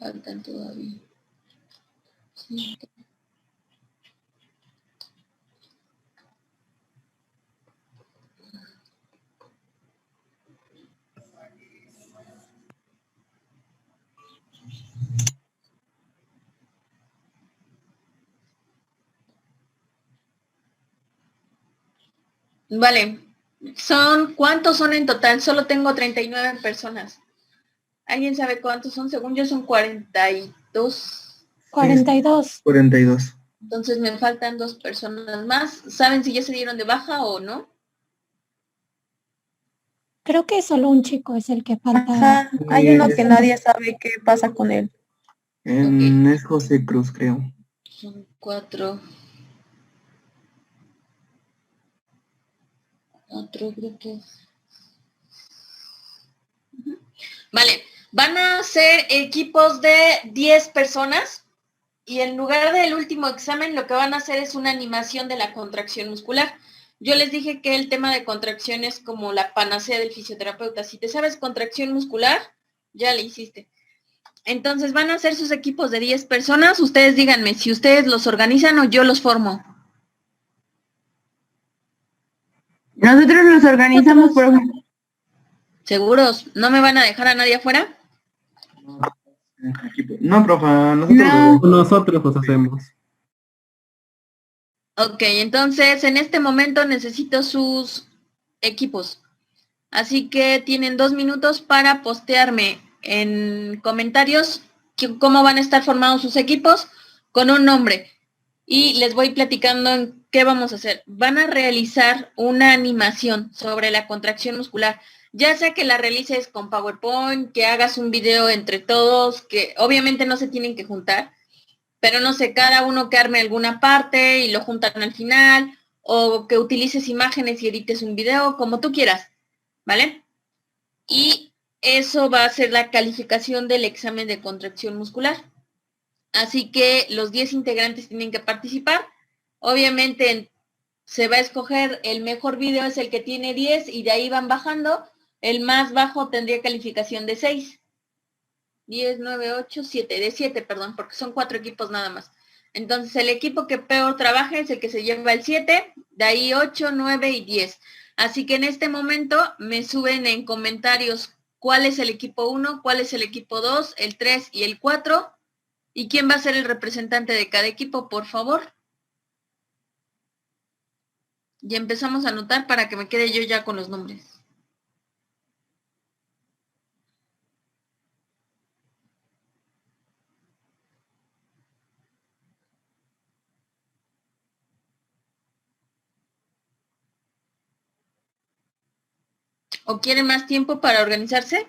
Faltan todavía. Sí. Vale. ¿Cuántos son en total? Solo tengo 39 personas. ¿Alguien sabe cuántos son? Según yo son 42. 42. 42. Entonces me faltan 2 personas más. ¿Saben si ya se dieron de baja o no? Creo que solo un chico es el que falta. Ajá, hay uno que nadie sabe qué pasa con él. Es José Cruz, creo. Son 4. Otro grupo. Vale, van a ser equipos de 10 personas y en lugar del último examen lo que van a hacer es una animación de la contracción muscular. Yo les dije que el tema de contracción es como la panacea del fisioterapeuta. Si te sabes contracción muscular, ya le hiciste. Entonces van a hacer sus equipos de 10 personas. Ustedes díganme si ustedes los organizan o yo los formo. Nosotros los organizamos, por ejemplo. ¿Seguros? ¿No me van a dejar a nadie afuera? No, profa, Nosotros los hacemos. Ok, entonces en este momento necesito sus equipos. Así que tienen 2 minutos para postearme en comentarios cómo van a estar formados sus equipos con un nombre. Y les voy platicando en qué vamos a hacer. Van a realizar una animación sobre la contracción muscular. Ya sea que la realices con PowerPoint, que hagas un video entre todos, que obviamente no se tienen que juntar, pero no sé, cada uno que arme alguna parte y lo juntan al final, o que utilices imágenes y edites un video, como tú quieras, ¿vale? Y eso va a ser la calificación del examen de contracción muscular. Así que los 10 integrantes tienen que participar. Obviamente se va a escoger el mejor video, es el que tiene 10 y de ahí van bajando. El más bajo tendría calificación de 6. 10, 9, 8, 7. De 7, perdón, porque son 4 equipos nada más. Entonces el equipo que peor trabaje es el que se lleva el 7, de ahí 8, 9 y 10. Así que en este momento me suben en comentarios cuál es el equipo 1, cuál es el equipo 2, el 3 y el 4. ¿Y quién va a ser el representante de cada equipo, por favor? Y empezamos a anotar para que me quede yo ya con los nombres. ¿O quieren más tiempo para organizarse?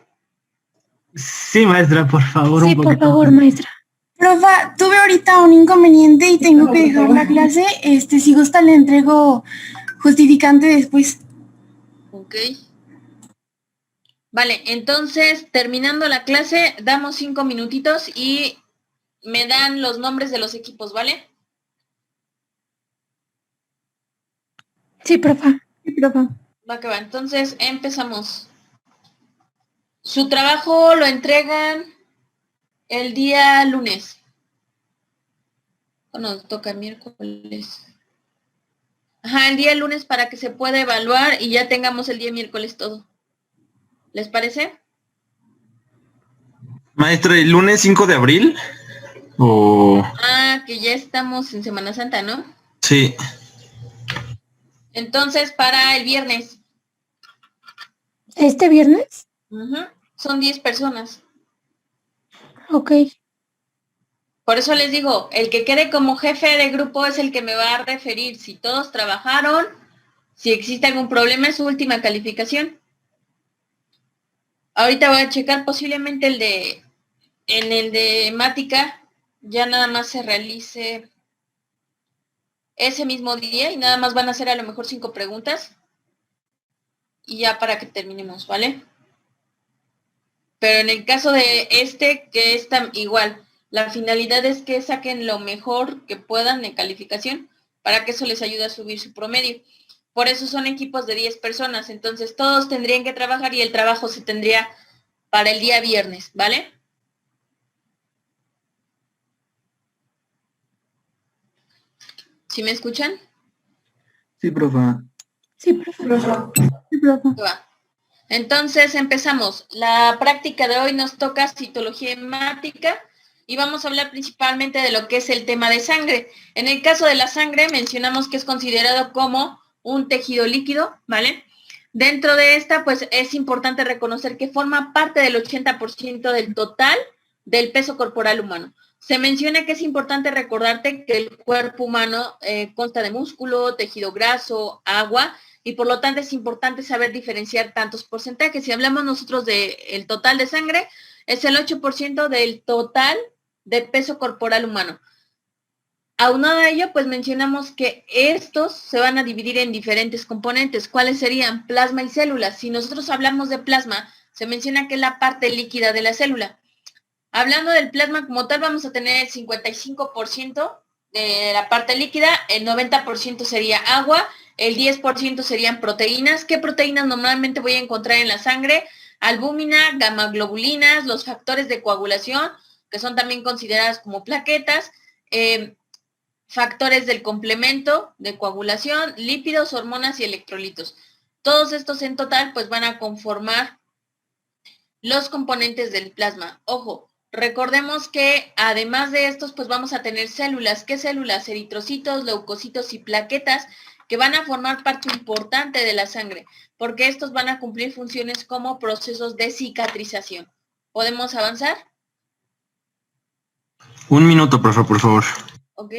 Sí, maestra, por favor. Sí, por favor, maestra. Profa, tuve ahorita un inconveniente y tengo que dejar la clase. Si gusta le entrego justificante después. Ok. Vale, entonces, terminando la clase, damos 5 minutitos y me dan los nombres de los equipos, ¿vale? Sí, profa. Va que va. Entonces, empezamos. Su trabajo lo entregan el día lunes. Bueno, toca miércoles. Ajá, el día lunes para que se pueda evaluar y ya tengamos el día miércoles todo. ¿Les parece? Maestra, ¿el lunes 5 de abril? ¿O...? Ah, que ya estamos en Semana Santa, ¿no? Sí. Entonces, para el viernes. ¿Este viernes? Son 10 personas. Ok. Por eso les digo, el que quede como jefe de grupo es el que me va a referir si todos trabajaron, si existe algún problema en su última calificación. Ahorita voy a checar posiblemente en el de Mática, ya nada más se realice ese mismo día y nada más van a hacer a lo mejor 5 preguntas y ya para que terminemos, ¿vale? Pero en el caso de que es igual, la finalidad es que saquen lo mejor que puedan de calificación para que eso les ayude a subir su promedio. Por eso son equipos de 10 personas, entonces todos tendrían que trabajar y el trabajo se tendría para el día viernes, ¿vale? ¿Sí me escuchan? Sí, profa. Sí, profa. Sí, profe. Va. Entonces empezamos. La práctica de hoy nos toca citología hemática y vamos a hablar principalmente de lo que es el tema de sangre. En el caso de la sangre mencionamos que es considerado como un tejido líquido, ¿vale? Dentro de esta, pues es importante reconocer que forma parte del 80% del total del peso corporal humano. Se menciona que es importante recordarte que el cuerpo humano consta de músculo, tejido graso, agua, y por lo tanto es importante saber diferenciar tantos porcentajes. Si hablamos nosotros del total de sangre, es el 8% del total de peso corporal humano. Aunado a ello, pues mencionamos que estos se van a dividir en diferentes componentes. ¿Cuáles serían? Plasma y células. Si nosotros hablamos de plasma, se menciona que es la parte líquida de la célula. Hablando del plasma como tal, vamos a tener el 55% de la parte líquida, el 90% sería agua, el 10% serían proteínas. ¿Qué proteínas normalmente voy a encontrar en la sangre? Albúmina, gamaglobulinas, los factores de coagulación, que son también consideradas como plaquetas, factores del complemento de coagulación, lípidos, hormonas y electrolitos. Todos estos en total pues van a conformar los componentes del plasma. Ojo, recordemos que además de estos pues vamos a tener células. ¿Qué células? Eritrocitos, leucocitos y plaquetas que van a formar parte importante de la sangre, porque estos van a cumplir funciones como procesos de cicatrización. ¿Podemos avanzar? 1 minuto, profe, por favor. Ok.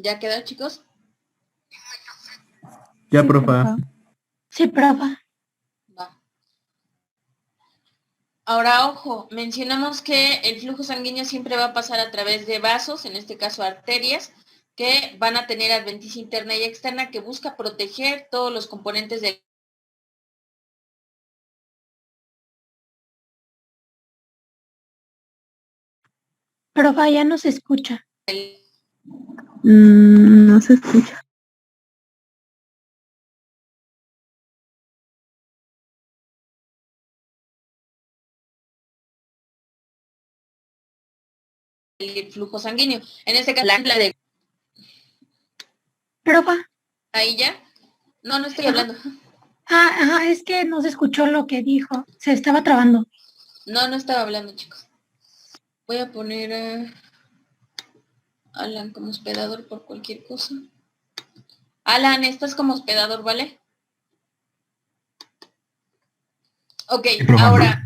¿Ya quedó, chicos? Ya, Sí, profa. Sí, profa. Va. Ahora, ojo, mencionamos que el flujo sanguíneo siempre va a pasar a través de vasos, en este caso arterias, que van a tener adventicia interna y externa que busca proteger todos los componentes del... Profa, ya no se escucha. No se escucha. el flujo sanguíneo. En este caso, la de... Profa. Ahí ya. No estoy hablando. Es que no se escuchó lo que dijo. Se estaba trabando. No estaba hablando, chicos. Voy a poner a Alan como hospedador por cualquier cosa. Alan, estás como hospedador, ¿vale? Ok, ahora,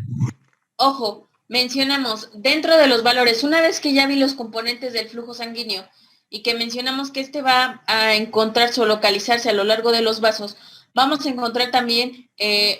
ojo, mencionamos dentro de los valores, una vez que ya vi los componentes del flujo sanguíneo y que mencionamos que este va a encontrarse o localizarse a lo largo de los vasos, vamos a encontrar también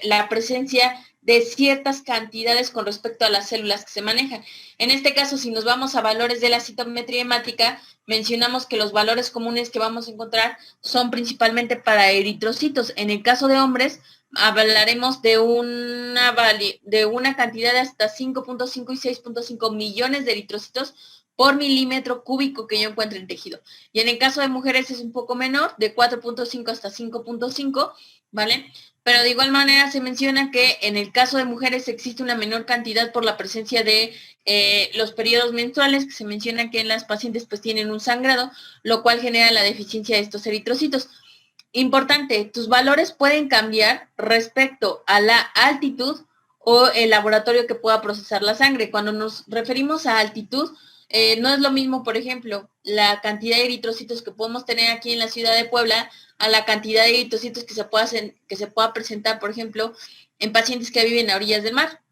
la presencia de ciertas cantidades con respecto a las células que se manejan. En este caso, si nos vamos a valores de la citometría hemática, mencionamos que los valores comunes que vamos a encontrar son principalmente para eritrocitos. En el caso de hombres, hablaremos de una cantidad de hasta 5.5 y 6.5 millones de eritrocitos por milímetro cúbico que yo encuentre en tejido. Y en el caso de mujeres es un poco menor, de 4.5 hasta 5.5, ¿vale? Pero de igual manera se menciona que en el caso de mujeres existe una menor cantidad por la presencia de los periodos menstruales, que se menciona que en las pacientes pues tienen un sangrado, lo cual genera la deficiencia de estos eritrocitos. Importante, tus valores pueden cambiar respecto a la altitud o el laboratorio que pueda procesar la sangre. Cuando nos referimos a altitud, no es lo mismo, por ejemplo, la cantidad de eritrocitos que podemos tener aquí en la ciudad de Puebla a la cantidad de eritrocitos que se pueda presentar, por ejemplo, en pacientes que viven a orillas del mar.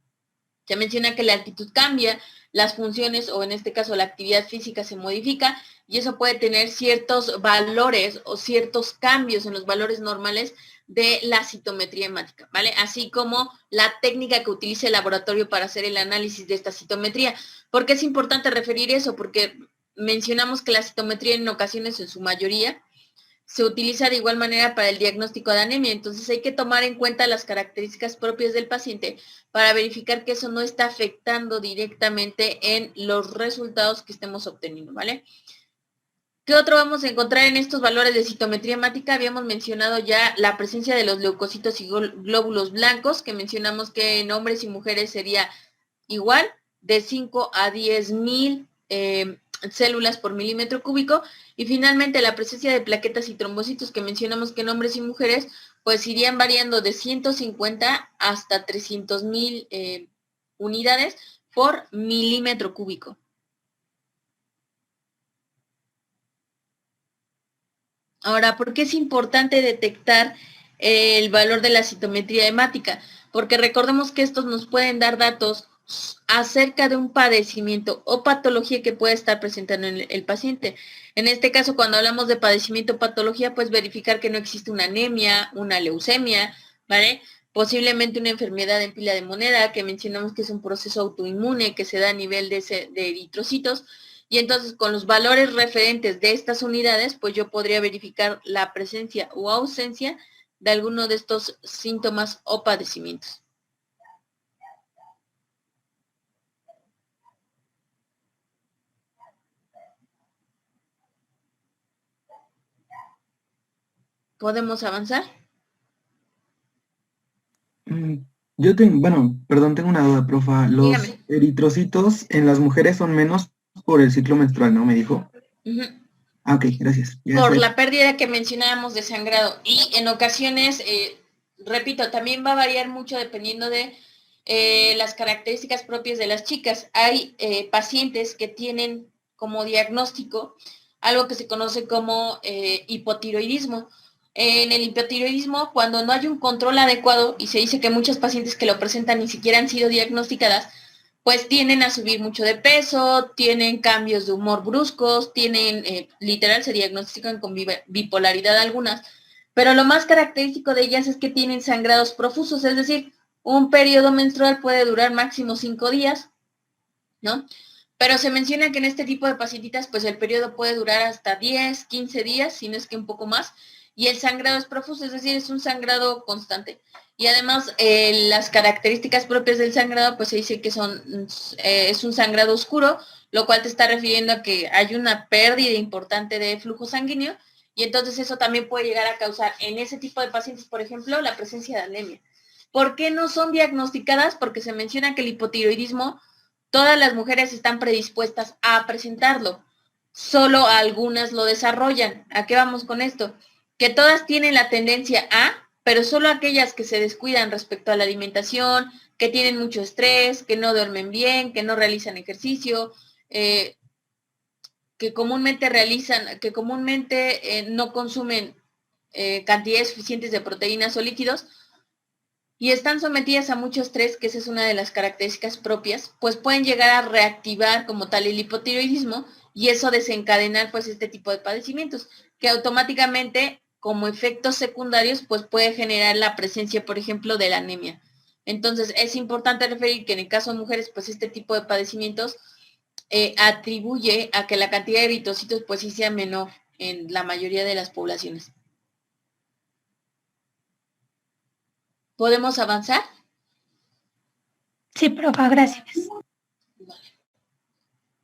Se menciona que la altitud cambia, las funciones o en este caso la actividad física se modifica y eso puede tener ciertos valores o ciertos cambios en los valores normales de la citometría hemática, ¿vale? Así como la técnica que utiliza el laboratorio para hacer el análisis de esta citometría. ¿Por qué es importante referir eso? Porque mencionamos que la citometría en ocasiones, en su mayoría, se utiliza de igual manera para el diagnóstico de anemia, entonces hay que tomar en cuenta las características propias del paciente para verificar que eso no está afectando directamente en los resultados que estemos obteniendo, ¿vale? ¿Qué otro vamos a encontrar en estos valores de citometría hemática? Habíamos mencionado ya la presencia de los leucocitos y glóbulos blancos, que mencionamos que en hombres y mujeres sería igual, de 5 a 10,000 células por milímetro cúbico, y finalmente la presencia de plaquetas y trombocitos que mencionamos que en hombres y mujeres pues irían variando de 150 hasta 300,000 unidades por milímetro cúbico. Ahora, ¿por qué es importante detectar el valor de la citometría hemática? Porque recordemos que estos nos pueden dar datos acerca de un padecimiento o patología que puede estar presentando en el paciente. En este caso, cuando hablamos de padecimiento o patología, pues verificar que no existe una anemia, una leucemia, ¿vale? Posiblemente una enfermedad en pila de moneda, que mencionamos que es un proceso autoinmune que se da a nivel de eritrocitos. Y entonces, con los valores referentes de estas unidades, pues yo podría verificar la presencia o ausencia de alguno de estos síntomas o padecimientos. ¿Podemos avanzar? Yo tengo, bueno, perdón, tengo una duda, profa. Los Dígame. eritrocitos en las mujeres son menos por el ciclo menstrual, ¿no? Me dijo. Uh-huh. Ah, ok, gracias. Por la pérdida que mencionábamos de sangrado. Y en ocasiones, repito, también va a variar mucho dependiendo de las características propias de las chicas. Hay pacientes que tienen como diagnóstico algo que se conoce como hipotiroidismo. En el hipotiroidismo, cuando no hay un control adecuado, y se dice que muchas pacientes que lo presentan ni siquiera han sido diagnosticadas, pues tienden a subir mucho de peso, tienen cambios de humor bruscos, tienen, literal, se diagnostican con bipolaridad algunas, pero lo más característico de ellas es que tienen sangrados profusos, es decir, un periodo menstrual puede durar máximo 5 días, ¿no? Pero se menciona que en este tipo de pacientitas, pues el periodo puede durar hasta 10, 15 días, si no es que un poco más, y el sangrado es profuso, es decir, es un sangrado constante. Y además, las características propias del sangrado, pues se dice que es un sangrado oscuro, lo cual te está refiriendo a que hay una pérdida importante de flujo sanguíneo, y entonces eso también puede llegar a causar en ese tipo de pacientes, por ejemplo, la presencia de anemia. ¿Por qué no son diagnosticadas? Porque se menciona que el hipotiroidismo, todas las mujeres están predispuestas a presentarlo, solo algunas lo desarrollan. ¿A qué vamos con esto? Que todas tienen la tendencia a, pero solo aquellas que se descuidan respecto a la alimentación, que tienen mucho estrés, que no duermen bien, que no realizan ejercicio, que comúnmente no consumen cantidades suficientes de proteínas o líquidos, y están sometidas a mucho estrés, que esa es una de las características propias, pues pueden llegar a reactivar como tal el hipotiroidismo y eso desencadenar pues este tipo de padecimientos, que automáticamente como efectos secundarios pues puede generar la presencia, por ejemplo, de la anemia. Entonces es importante referir que en el caso de mujeres pues este tipo de padecimientos atribuye a que la cantidad de eritrocitos pues sí sea menor en la mayoría de las poblaciones. ¿Podemos avanzar? Sí, profa, gracias.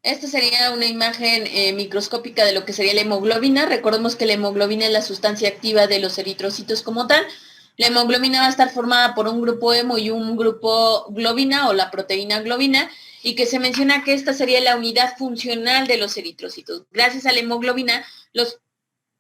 Esta sería una imagen microscópica de lo que sería la hemoglobina. Recordemos que la hemoglobina es la sustancia activa de los eritrocitos como tal. La hemoglobina va a estar formada por un grupo hemo y un grupo globina o la proteína globina, y que se menciona que esta sería la unidad funcional de los eritrocitos. Gracias a la hemoglobina, los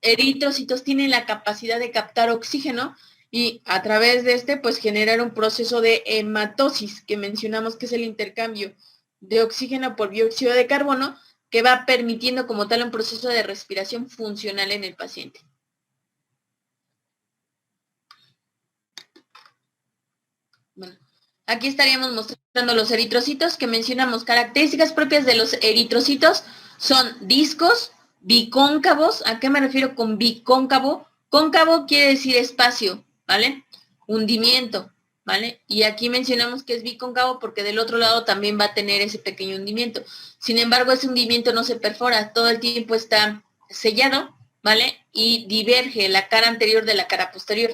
eritrocitos tienen la capacidad de captar oxígeno y a través de este pues generar un proceso de hematosis, que mencionamos que es el intercambio de oxígeno por dióxido de carbono, que va permitiendo como tal un proceso de respiración funcional en el paciente. Bueno, aquí estaríamos mostrando mostrando los eritrocitos, que mencionamos características propias de los eritrocitos son discos, bicóncavos. ¿A qué me refiero con bicóncavo? Cóncavo quiere decir espacio, ¿vale? Hundimiento, ¿vale? Y aquí mencionamos que es bicóncavo porque del otro lado también va a tener ese pequeño hundimiento. Sin embargo, ese hundimiento no se perfora, todo el tiempo está sellado, ¿vale? Y diverge la cara anterior de la cara posterior.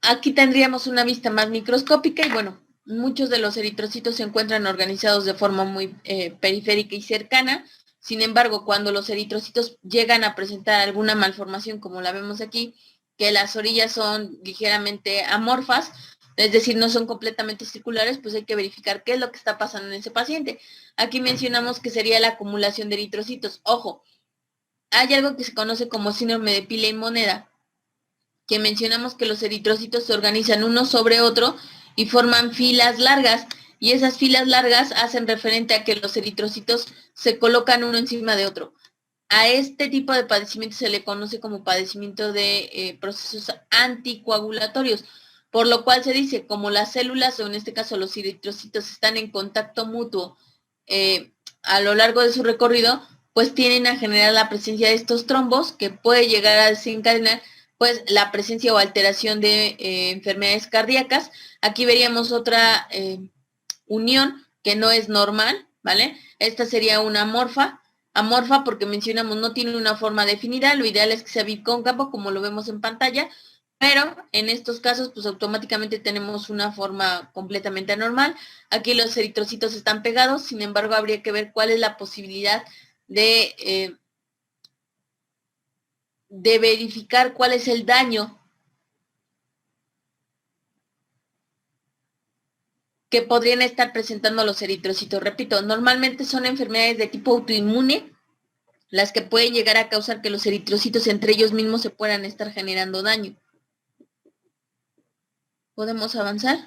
Aquí tendríamos una vista más microscópica y bueno, muchos de los eritrocitos se encuentran organizados de forma muy periférica y cercana. Sin embargo, cuando los eritrocitos llegan a presentar alguna malformación, como la vemos aquí, que las orillas son ligeramente amorfas, es decir, no son completamente circulares, pues hay que verificar qué es lo que está pasando en ese paciente. Aquí mencionamos que sería la acumulación de eritrocitos. Ojo, hay algo que se conoce como síndrome de pila y moneda, que mencionamos que los eritrocitos se organizan uno sobre otro y forman filas largas, y esas filas largas hacen referente a que los eritrocitos se colocan uno encima de otro. A este tipo de padecimiento se le conoce como padecimiento de procesos anticoagulatorios, por lo cual se dice, como las células, o en este caso los eritrocitos, están en contacto mutuo a lo largo de su recorrido, pues tienen a generar la presencia de estos trombos que puede llegar a desencadenar pues la presencia o alteración de enfermedades cardíacas. Aquí veríamos otra unión que no es normal, ¿vale? Esta sería una amorfa porque mencionamos no tiene una forma definida, lo ideal es que sea bicóncavo como lo vemos en pantalla, pero en estos casos pues automáticamente tenemos una forma completamente anormal. Aquí los eritrocitos están pegados, sin embargo habría que ver cuál es la posibilidad de verificar cuál es el daño que podrían estar presentando los eritrocitos. Repito, normalmente son enfermedades de tipo autoinmune las que pueden llegar a causar que los eritrocitos entre ellos mismos se puedan estar generando daño. ¿Podemos avanzar?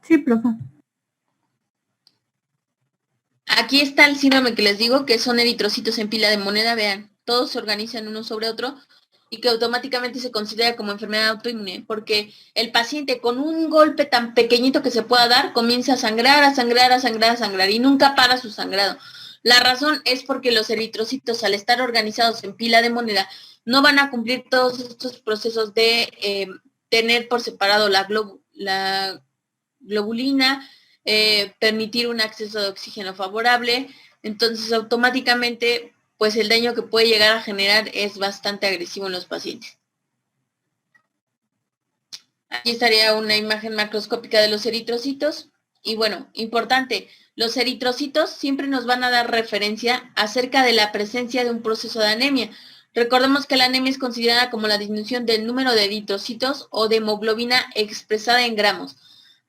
Sí, profe. Aquí está el síndrome que les digo, que son eritrocitos en pila de moneda, vean, todos se organizan uno sobre otro y que automáticamente se considera como enfermedad autoinmune, porque el paciente con un golpe tan pequeñito que se pueda dar, comienza a sangrar, a sangrar, a sangrar, a sangrar y nunca para su sangrado. La razón es porque los eritrocitos, al estar organizados en pila de moneda, no van a cumplir todos estos procesos de tener por separado la globulina, permitir un acceso de oxígeno favorable. Entonces automáticamente pues el daño que puede llegar a generar es bastante agresivo en los pacientes. Aquí estaría una imagen macroscópica de los eritrocitos. Y bueno, importante, los eritrocitos siempre nos van a dar referencia acerca de la presencia de un proceso de anemia. Recordemos que la anemia es considerada como la disminución del número de eritrocitos o de hemoglobina expresada en gramos.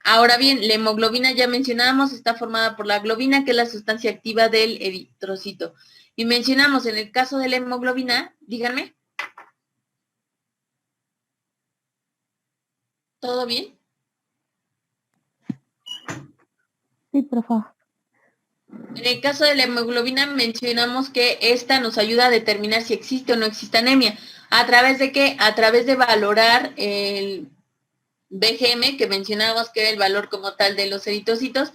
Ahora bien, la hemoglobina, ya mencionábamos, está formada por la globina, que es la sustancia activa del eritrocito. Y mencionamos en el caso de la hemoglobina, díganme. ¿Todo bien? Sí, por favor. En el caso de la hemoglobina mencionamos que esta nos ayuda a determinar si existe o no existe anemia. ¿A través de qué? A través de valorar el BGM, que mencionábamos que era el valor como tal de los eritrocitos,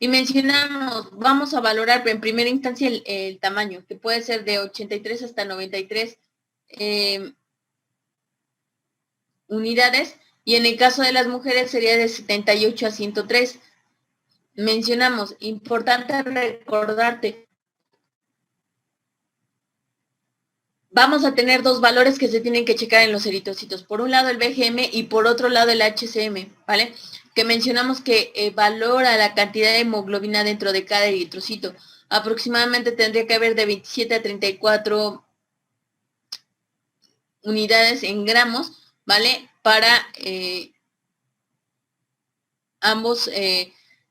y mencionamos, vamos a valorar en primera instancia el tamaño, que puede ser de 83 hasta 93 unidades, y en el caso de las mujeres sería de 78 a 103. Mencionamos, importante recordarte, vamos a tener dos valores que se tienen que checar en los eritrocitos. Por un lado el BGM y por otro lado el HCM, ¿vale? Que mencionamos que valora la cantidad de hemoglobina dentro de cada eritrocito. Aproximadamente tendría que haber de 27 a 34 unidades en gramos, ¿vale? Para ambos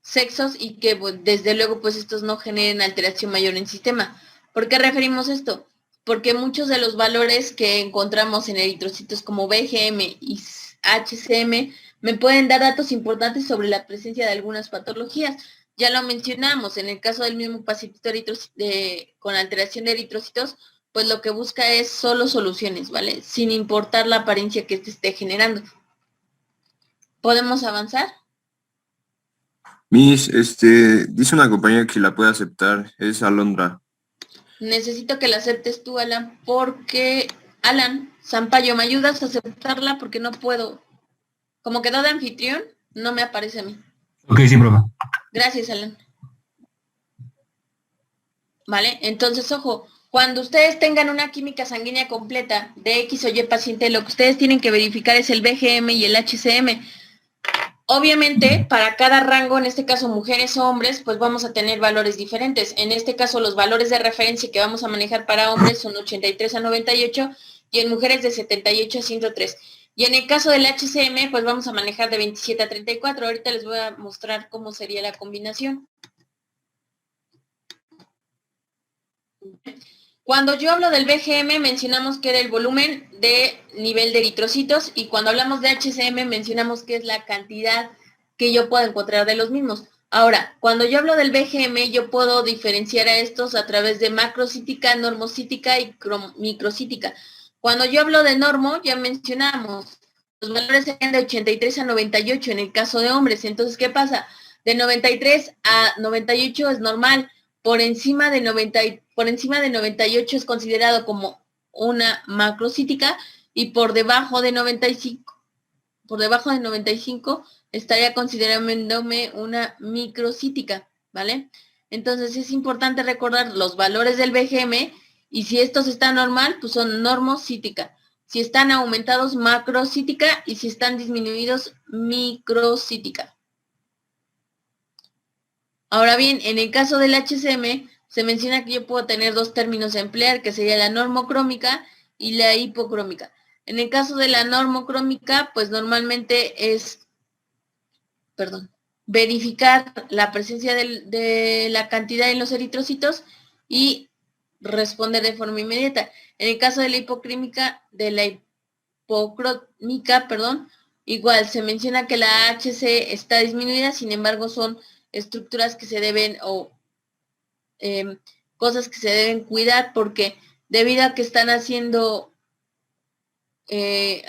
sexos y que desde luego pues estos no generen alteración mayor en el sistema. ¿Por qué referimos esto? Porque muchos de los valores que encontramos en eritrocitos como BGM y HCM me pueden dar datos importantes sobre la presencia de algunas patologías. Ya lo mencionamos, en el caso del mismo paciente con alteración de eritrocitos, pues lo que busca es solo soluciones, ¿vale? Sin importar la apariencia que esté generando. ¿Podemos avanzar? Miss, dice una compañera que la puede aceptar, es Alondra. Necesito que la aceptes tú, Alan, porque... Alan, Sampaio, ¿me ayudas a aceptarla? Porque no puedo. Como quedó de anfitrión, no me aparece a mí. Ok, sí, profe. Gracias, Alan. ¿Vale? Entonces, ojo, cuando ustedes tengan una química sanguínea completa de X o Y paciente, lo que ustedes tienen que verificar es el BGM y el HCM. Obviamente, para cada rango, en este caso mujeres o hombres, pues vamos a tener valores diferentes. En este caso, los valores de referencia que vamos a manejar para hombres son 83 a 98 y en mujeres de 78 a 103. Y en el caso del HCM, pues vamos a manejar de 27 a 34. Ahorita les voy a mostrar cómo sería la combinación. Cuando yo hablo del BGM, mencionamos que era el volumen de nivel de eritrocitos, y cuando hablamos de HCM, mencionamos que es la cantidad que yo puedo encontrar de los mismos. Ahora, cuando yo hablo del BGM, yo puedo diferenciar a estos a través de macrocítica, normocítica y microcítica. Cuando yo hablo de normo, ya mencionamos, los valores serían de 83 a 98 en el caso de hombres. Entonces, ¿qué pasa? De 93 a 98 es normal. Por encima de 98 es considerado como una macrocítica, y por debajo de 95 estaría considerándome una microcítica, ¿vale? Entonces es importante recordar los valores del BGM, y si estos están normal, pues son normocítica. Si están aumentados, macrocítica, y si están disminuidos, microcítica. Ahora bien, en el caso del HCM, se menciona que yo puedo tener dos términos a emplear, que sería la normocrómica y la hipocrómica. En el caso de la normocrómica, pues normalmente es, verificar la presencia de la cantidad en los eritrocitos y responder de forma inmediata. En el caso de la hipocrómica, igual se menciona que la HC está disminuida, sin embargo son estructuras que se deben cosas que se deben cuidar, porque debido a que están haciendo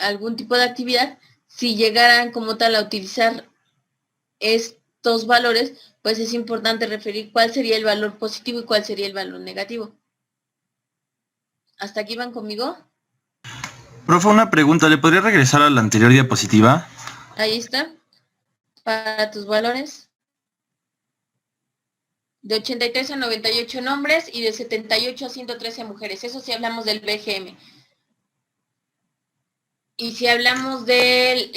algún tipo de actividad, si llegaran como tal a utilizar estos valores, pues es importante referir cuál sería el valor positivo y cuál sería el valor negativo. ¿Hasta aquí van conmigo? Profe, una pregunta, ¿le podría regresar a la anterior diapositiva? Ahí está. Para tus valores. De 83 a 98 en hombres y de 78 a 113 mujeres. Eso si hablamos del BGM. Y si hablamos del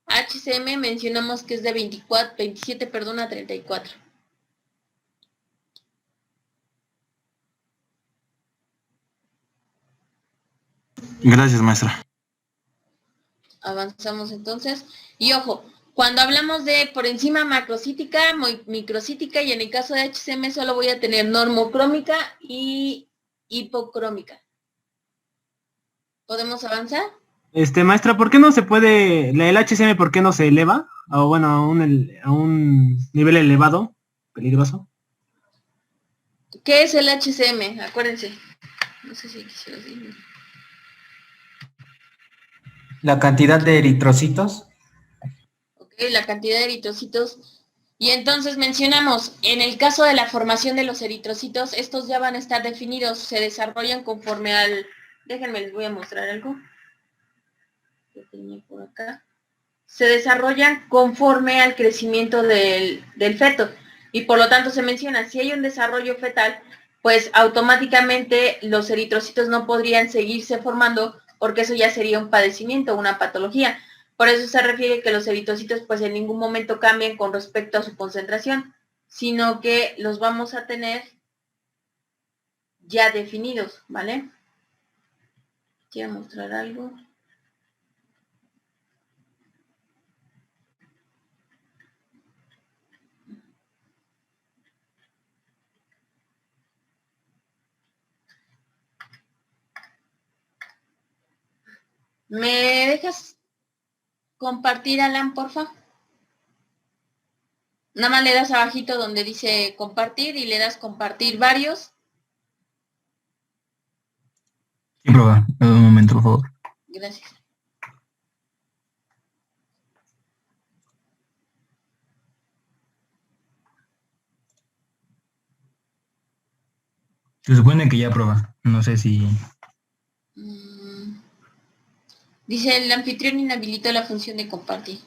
HCM, mencionamos que es de 27 a 34. Gracias, maestra. Avanzamos entonces. Y ojo, cuando hablamos de por encima macrocítica, microcítica, y en el caso de HCM solo voy a tener normocrómica y hipocrómica. ¿Podemos avanzar? Maestra, ¿por qué no se puede, el HCM, por qué no se eleva? O bueno, a un nivel elevado, peligroso. ¿Qué es el HCM? Acuérdense. No sé si quisiera decirlo. La cantidad de eritrocitos. Ok, la cantidad de eritrocitos. Y entonces mencionamos, en el caso de la formación de los eritrocitos, estos ya van a estar definidos, se desarrollan conforme al... Déjenme, les voy a mostrar algo. Lo tenía por acá. Se desarrollan conforme al crecimiento del feto. Y por lo tanto se menciona, si hay un desarrollo fetal, pues automáticamente los eritrocitos no podrían seguirse formando, porque eso ya sería un padecimiento, una patología. Por eso se refiere que los eritrocitos pues en ningún momento cambian con respecto a su concentración, sino que los vamos a tener ya definidos, ¿vale? Quiero mostrar algo. ¿Me dejas compartir, Alan, porfa? Nada más le das abajito donde dice compartir y le das compartir varios. Sí, profe. Un momento, por favor. Gracias. Se supone que ya prueba. No sé si... Dice, el anfitrión inhabilitó la función de compartir.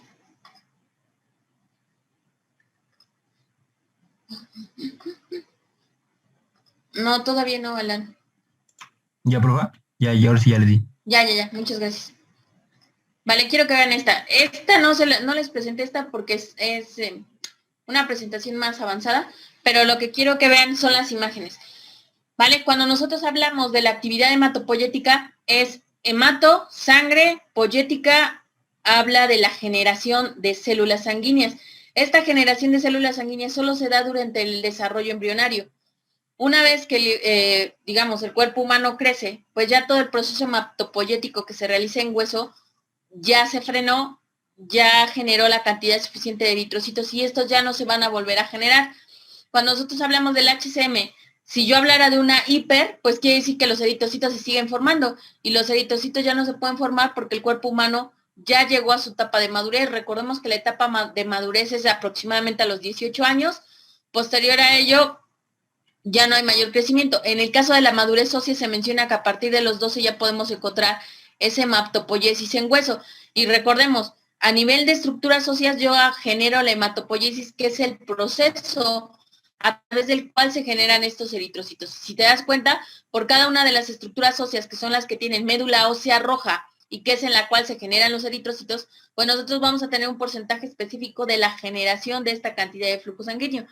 No, todavía no, Alan. ¿Ya prueba? Ya, ahora sí ya le di. Ya. Muchas gracias. Vale, quiero que vean esta. Esta no les presenté esta porque es una presentación más avanzada, pero lo que quiero que vean son las imágenes. ¿Vale? Cuando nosotros hablamos de la actividad hematopoyética, es hemato, sangre, poyética, habla de la generación de células sanguíneas. Esta generación de células sanguíneas solo se da durante el desarrollo embrionario. Una vez que, digamos, el cuerpo humano crece, pues ya todo el proceso hematopoyético que se realiza en hueso ya se frenó, ya generó la cantidad suficiente de eritrocitos y estos ya no se van a volver a generar. Cuando nosotros hablamos del HCM, si yo hablara de una hiper, pues quiere decir que los eritrocitos se siguen formando y los eritrocitos ya no se pueden formar porque el cuerpo humano ya llegó a su etapa de madurez. Recordemos que la etapa de madurez es aproximadamente a los 18 años. Posterior a ello, ya no hay mayor crecimiento. En el caso de la madurez ósea se menciona que a partir de los 12 ya podemos encontrar ese hematopoiesis en hueso. Y recordemos, a nivel de estructuras óseas yo genero la hematopoiesis, que es el proceso a través del cual se generan estos eritrocitos. Si te das cuenta, por cada una de las estructuras óseas, que son las que tienen médula ósea roja y que es en la cual se generan los eritrocitos, pues nosotros vamos a tener un porcentaje específico de la generación de esta cantidad de flujo sanguíneo.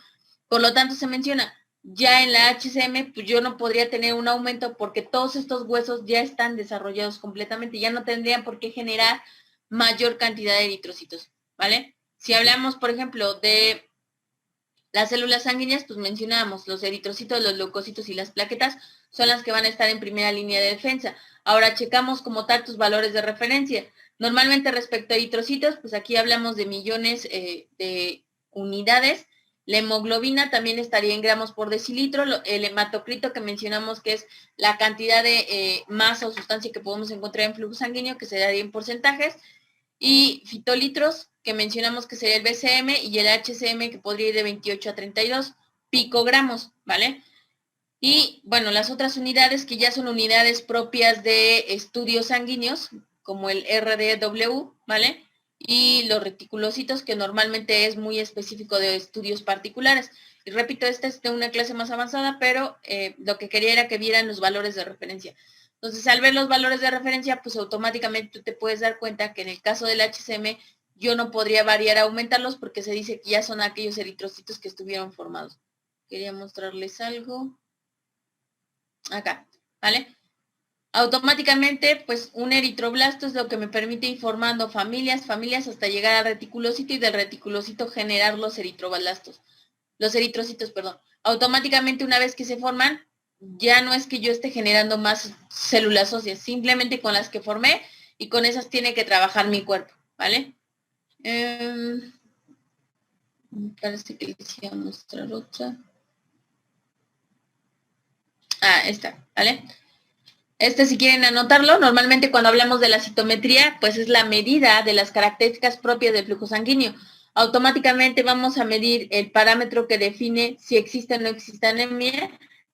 Por lo tanto, se menciona, ya en la HCM, pues yo no podría tener un aumento porque todos estos huesos ya están desarrollados completamente, ya no tendrían por qué generar mayor cantidad de eritrocitos, ¿vale? Si hablamos, por ejemplo, de las células sanguíneas, pues mencionábamos los eritrocitos, los leucocitos y las plaquetas son las que van a estar en primera línea de defensa. Ahora checamos como tal tus valores de referencia. Normalmente respecto a eritrocitos, pues aquí hablamos de millones de unidades. La hemoglobina también estaría en gramos por decilitro. El hematocrito que mencionamos que es la cantidad de masa o sustancia que podemos encontrar en flujo sanguíneo, que se daría en porcentajes. Y fitolitros, que mencionamos que sería el BCM, y el HCM, que podría ir de 28 a 32 picogramos, ¿vale? Y, bueno, las otras unidades, que ya son unidades propias de estudios sanguíneos, como el RDW, ¿vale? Y los reticulocitos, que normalmente es muy específico de estudios particulares. Y repito, esta es de una clase más avanzada, pero lo que quería era que vieran los valores de referencia. Entonces, al ver los valores de referencia, pues automáticamente tú te puedes dar cuenta que en el caso del HCM, yo no podría variar, aumentarlos, porque se dice que ya son aquellos eritrocitos que estuvieron formados. Quería mostrarles algo. Acá, ¿vale? Automáticamente, pues un eritroblasto es lo que me permite ir formando familias hasta llegar al reticulocito y del reticulocito generar los eritroblastos. Los eritrocitos, perdón. Automáticamente, una vez que se forman, ya no es que yo esté generando más células óseas, simplemente con las que formé y con esas tiene que trabajar mi cuerpo, ¿vale? Me parece que les iba a mostrar otra. Esta, ¿vale? Si quieren anotarlo, normalmente cuando hablamos de la citometría, pues es la medida de las características propias del flujo sanguíneo. Automáticamente vamos a medir el parámetro que define si existe o no existe anemia.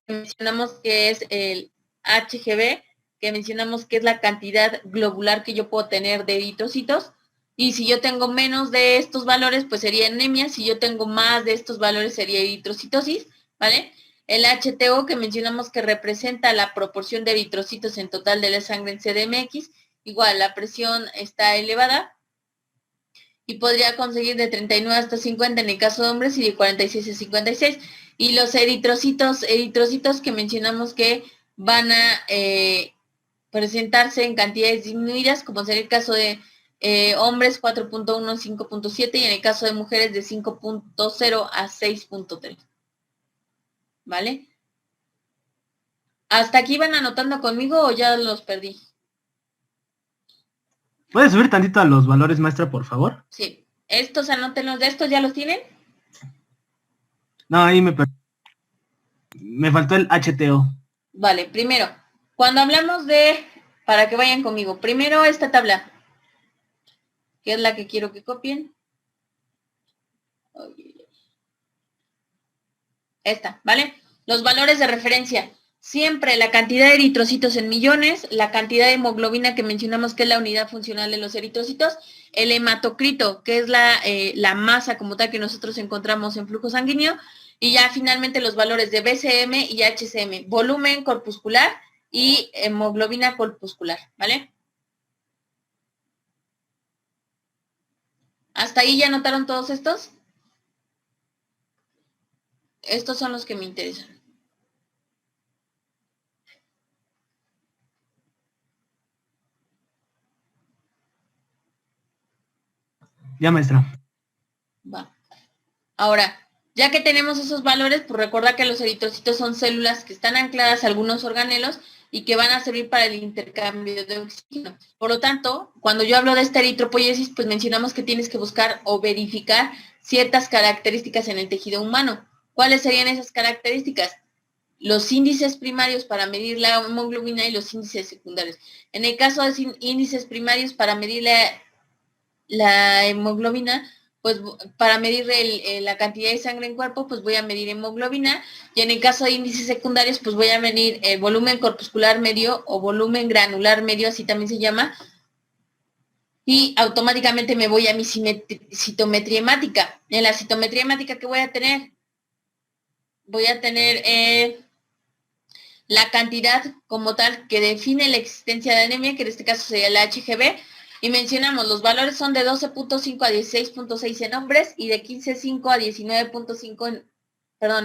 Mencionamos que es el HGB, que mencionamos que es la cantidad globular que yo puedo tener de eritrocitos. Y si yo tengo menos de estos valores, pues sería anemia. Si yo tengo más de estos valores, sería eritrocitosis, ¿vale? El HTO, que mencionamos que representa la proporción de eritrocitos en total de la sangre en CDMX, igual la presión está elevada y podría conseguir de 39 hasta 50 en el caso de hombres y de 46 a 56. Y los eritrocitos que mencionamos que van a presentarse en cantidades disminuidas, como sería el caso de hombres 4.1 a 5.7 y en el caso de mujeres de 5.0 a 6.3. ¿Vale? ¿Hasta aquí van anotando conmigo o ya los perdí? ¿Puedes subir tantito a los valores, maestra, por favor? Sí. Estos anótenlos, ¿de estos ya los tienen? No, ahí me faltó el HTO. Vale, primero, Cuando hablamos de, para que vayan conmigo, primero esta tabla, que es la que quiero que copien. Esta, ¿vale? Los valores de referencia. Siempre la cantidad de eritrocitos en millones, la cantidad de hemoglobina que mencionamos que es la unidad funcional de los eritrocitos, el hematocrito, que es la masa como tal que nosotros encontramos en flujo sanguíneo, y ya finalmente los valores de BCM y HCM, volumen corpuscular y hemoglobina corpuscular, ¿vale? ¿Hasta ahí ya notaron todos estos? Estos son los que me interesan. Ya, maestra. Va. Ahora, ya que tenemos esos valores, pues recuerda que los eritrocitos son células que están ancladas a algunos organelos y que van a servir para el intercambio de oxígeno. Por lo tanto, cuando yo hablo de esta eritropoiesis, pues mencionamos que tienes que buscar o verificar ciertas características en el tejido humano. ¿Cuáles serían esas características? Los índices primarios para medir la hemoglobina y los índices secundarios. En el caso de índices primarios para medir la hemoglobina, pues para medir la cantidad de sangre en cuerpo, pues voy a medir hemoglobina, y en el caso de índices secundarios, pues voy a medir el volumen corpuscular medio o volumen granular medio, así también se llama, y automáticamente me voy a mi citometría hemática. En la citometría hemática, ¿qué voy a tener? Voy a tener la cantidad como tal que define la existencia de anemia, que en este caso sería la HGB, y mencionamos, los valores son de 12.5 a 16.6 en hombres y de 15.5 a 19.5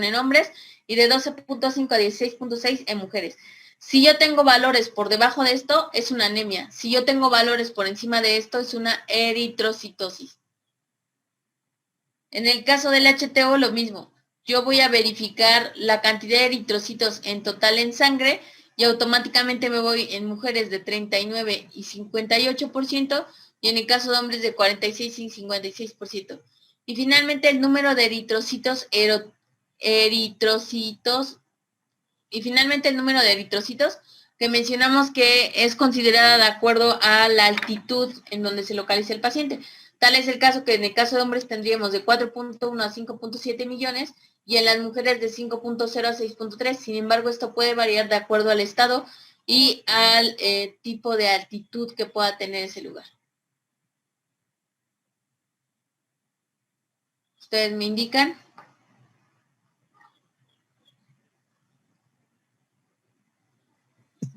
en hombres y de 12.5 a 16.6 en mujeres. Si yo tengo valores por debajo de esto, es una anemia. Si yo tengo valores por encima de esto, es una eritrocitosis. En el caso del HTO, lo mismo. Yo voy a verificar la cantidad de eritrocitos en total en sangre y automáticamente me voy en mujeres de 39 y 58% y en el caso de hombres de 46 y 56%. Y finalmente el número de eritrocitos, que mencionamos que es considerada de acuerdo a la altitud en donde se localiza el paciente. Tal es el caso que en el caso de hombres tendríamos de 4.1 a 5.7 millones y en las mujeres de 5.0 a 6.3. Sin embargo, esto puede variar de acuerdo al estado y al tipo de altitud que pueda tener ese lugar. ¿Ustedes me indican?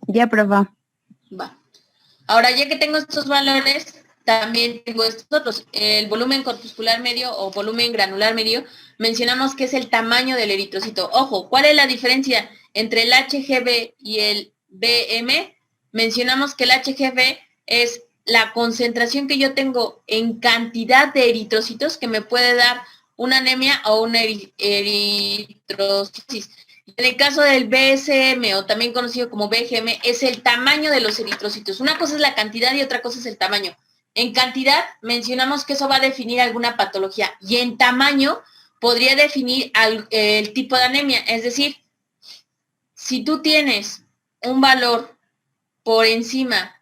Ya, profa. Va. Ahora, ya que tengo estos valores, también tengo estos otros. El volumen corpuscular medio o volumen granular medio, mencionamos que es el tamaño del eritrocito. Ojo, ¿cuál es la diferencia entre el HGB y el BM? Mencionamos que el HGB es la concentración que yo tengo en cantidad de eritrocitos que me puede dar una anemia o una eritrocitis. En el caso del BSM, o también conocido como BGM, es el tamaño de los eritrocitos. Una cosa es la cantidad y otra cosa es el tamaño. En cantidad mencionamos que eso va a definir alguna patología y en tamaño podría definir el tipo de anemia. Es decir, si tú tienes un valor por encima,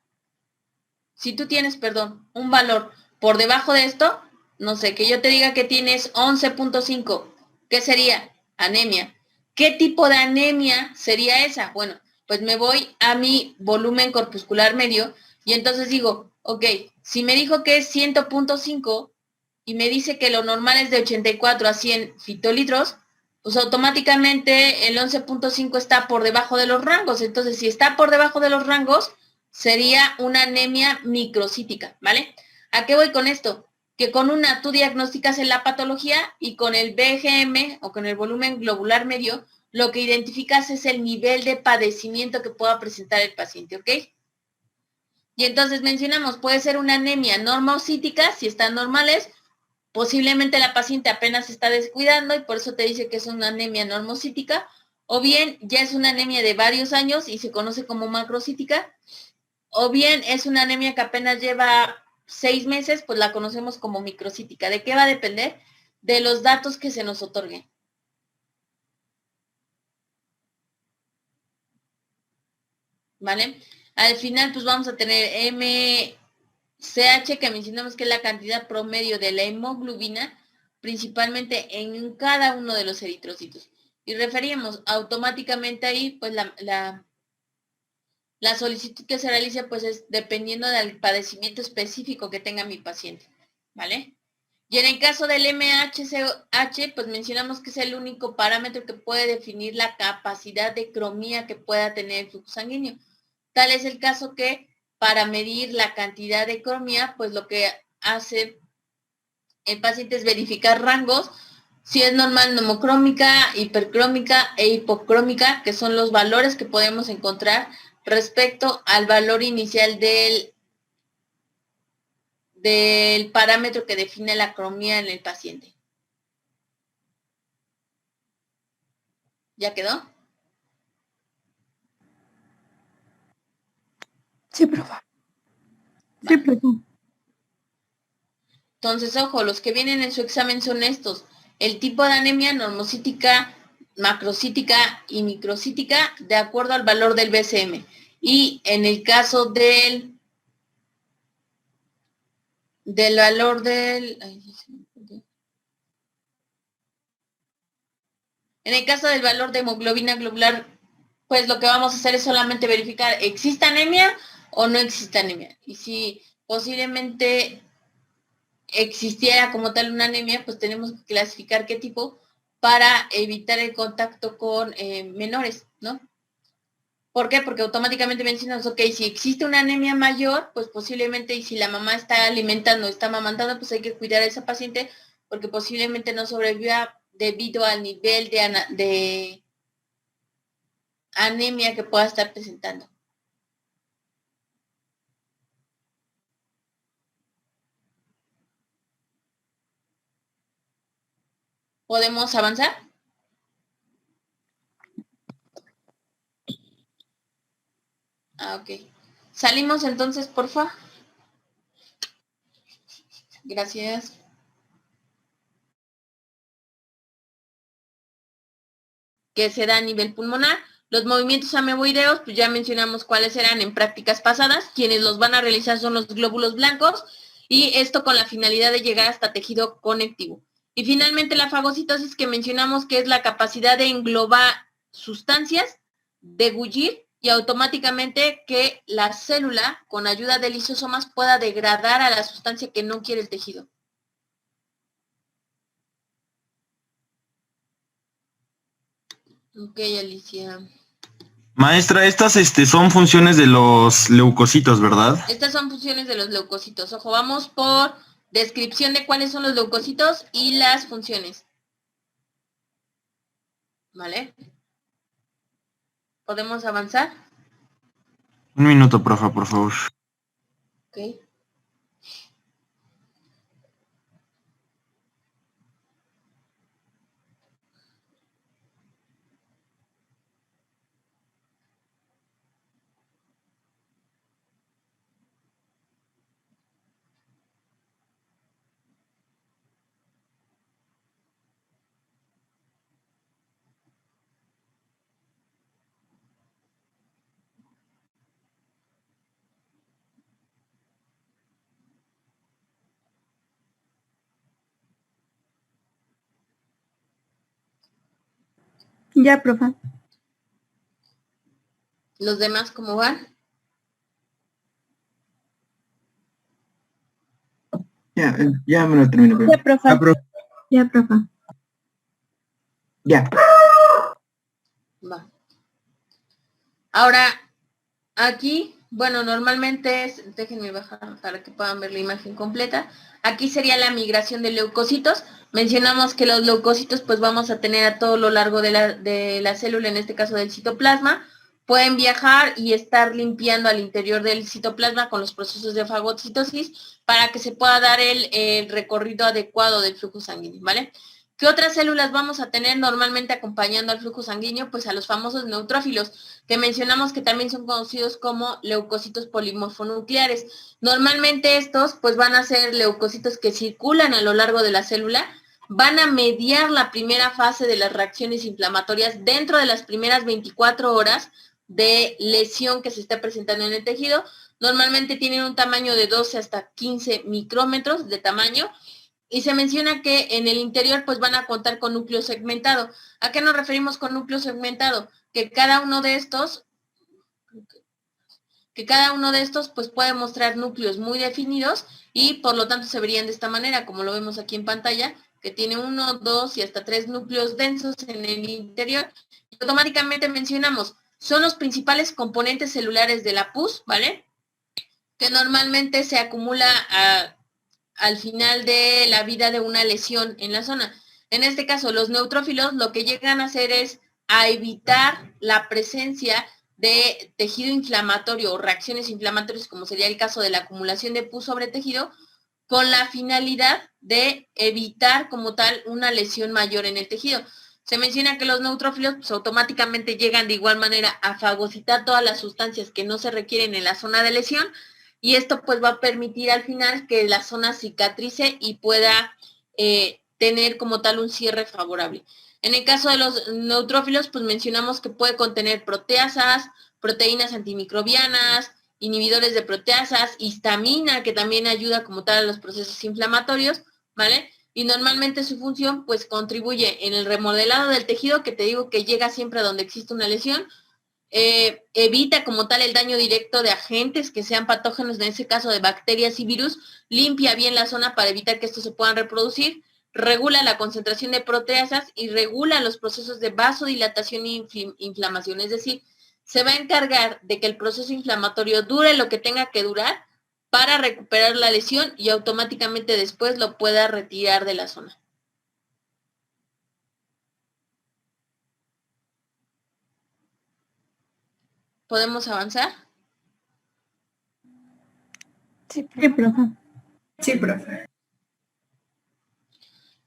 un valor por debajo de esto, no sé, que yo te diga que tienes 11.5, ¿qué sería? Anemia. ¿Qué tipo de anemia sería esa? Bueno, pues me voy a mi volumen corpuscular medio y entonces digo, ok, si me dijo que es 100.5 y me dice que lo normal es de 84 a 100 fitolitros, pues automáticamente el 11.5 está por debajo de los rangos. Entonces, si está por debajo de los rangos, sería una anemia microcítica, ¿vale? ¿A qué voy con esto? Que con una tú diagnosticas en la patología y con el BGM o con el volumen globular medio, lo que identificas es el nivel de padecimiento que pueda presentar el paciente, ¿ok? Y entonces mencionamos, puede ser una anemia normocítica, si están normales, posiblemente la paciente apenas se está descuidando y por eso te dice que es una anemia normocítica, o bien ya es una anemia de varios años y se conoce como macrocítica, o bien es una anemia que apenas lleva 6 meses, pues la conocemos como microcítica. ¿De qué va a depender? De los datos que se nos otorguen. ¿vale? Al final, pues vamos a tener MCH, que mencionamos que es la cantidad promedio de la hemoglobina, principalmente en cada uno de los eritrocitos. Y referíamos automáticamente ahí, pues la solicitud que se realiza, pues es dependiendo del padecimiento específico que tenga mi paciente, ¿vale? Y en el caso del MHCH, pues mencionamos que es el único parámetro que puede definir la capacidad de cromía que pueda tener el flujo sanguíneo. Tal es el caso que para medir la cantidad de cromía, pues lo que hace el paciente es verificar rangos, si es normal nomocrómica, hipercrómica e hipocrómica, que son los valores que podemos encontrar respecto al valor inicial del parámetro que define la cromía en el paciente. ¿Ya quedó? Sí, profe. Sí, profe. Entonces, ojo, los que vienen en su examen son estos. El tipo de anemia normocítica, macrocítica y microcítica, de acuerdo al valor del BCM. Y en el caso del valor del... En el caso del valor de hemoglobina globular, pues lo que vamos a hacer es solamente verificar, ¿existe anemia o no existe anemia? Y si posiblemente existiera como tal una anemia, pues tenemos que clasificar qué tipo para evitar el contacto con menores, ¿no? ¿Por qué? Porque automáticamente mencionamos, ok, si existe una anemia mayor, pues posiblemente, y si la mamá está alimentando, está amamantando, pues hay que cuidar a esa paciente, porque posiblemente no sobreviva debido al nivel de anemia que pueda estar presentando. ¿Podemos avanzar? Ok. Salimos entonces, porfa. Gracias. Que se da a nivel pulmonar. Los movimientos ameboideos, pues ya mencionamos cuáles eran en prácticas pasadas. Quienes los van a realizar son los glóbulos blancos, y esto con la finalidad de llegar hasta tejido conectivo. Y finalmente la fagocitosis, que mencionamos que es la capacidad de englobar sustancias, degullir, y automáticamente que la célula, con ayuda de lisosomas, pueda degradar a la sustancia que no quiere el tejido. Ok, Alicia. Maestra, estas son funciones de los leucocitos, ¿verdad? Estas son funciones de los leucocitos. Ojo, vamos por descripción de cuáles son los leucocitos y las funciones. ¿Vale? ¿Podemos avanzar? Un minuto, profe, por favor. Ok. Ya, profe. ¿Los demás cómo van? Ya me lo termino, profe. Ya, profe. Ya, profe. Ya. Va. Ahora, aquí, bueno, normalmente es, déjenme bajar para que puedan ver la imagen completa. Aquí sería la migración de leucocitos. Mencionamos que los leucocitos pues vamos a tener a todo lo largo de la célula, en este caso del citoplasma. Pueden viajar y estar limpiando al interior del citoplasma con los procesos de fagocitosis para que se pueda dar el recorrido adecuado del flujo sanguíneo, ¿vale? ¿Qué otras células vamos a tener normalmente acompañando al flujo sanguíneo? Pues a los famosos neutrófilos, que mencionamos que también son conocidos como leucocitos polimorfonucleares. Normalmente estos pues van a ser leucocitos que circulan a lo largo de la célula, van a mediar la primera fase de las reacciones inflamatorias dentro de las primeras 24 horas, de lesión que se está presentando en el tejido. Normalmente tienen un tamaño de 12 hasta 15 micrómetros de tamaño y se menciona que en el interior pues van a contar con núcleo segmentado. ¿A qué nos referimos con núcleo segmentado? Que cada uno de estos pues puede mostrar núcleos muy definidos y por lo tanto se verían de esta manera, como lo vemos aquí en pantalla, que tiene 1, 2 y hasta 3 núcleos densos en el interior. Y automáticamente mencionamos, son los principales componentes celulares de la pus, ¿vale? Que normalmente se acumula al final de la vida de una lesión en la zona. En este caso, los neutrófilos lo que llegan a hacer es a evitar la presencia de tejido inflamatorio o reacciones inflamatorias, como sería el caso de la acumulación de pus sobre tejido, con la finalidad de evitar como tal una lesión mayor en el tejido. Se menciona que los neutrófilos pues, automáticamente llegan de igual manera a fagocitar todas las sustancias que no se requieren en la zona de lesión y esto pues va a permitir al final que la zona cicatrice y pueda tener como tal un cierre favorable. En el caso de los neutrófilos, pues mencionamos que puede contener proteasas, proteínas antimicrobianas, inhibidores de proteasas, histamina, que también ayuda como tal a los procesos inflamatorios, ¿vale? Y normalmente su función, pues, contribuye en el remodelado del tejido, que te digo que llega siempre a donde existe una lesión, evita como tal el daño directo de agentes que sean patógenos, en ese caso de bacterias y virus, limpia bien la zona para evitar que estos se puedan reproducir, regula la concentración de proteasas y regula los procesos de vasodilatación e inflamación, es decir, se va a encargar de que el proceso inflamatorio dure lo que tenga que durar para recuperar la lesión y automáticamente después lo pueda retirar de la zona. ¿Podemos avanzar? Sí, profe. Sí, profe.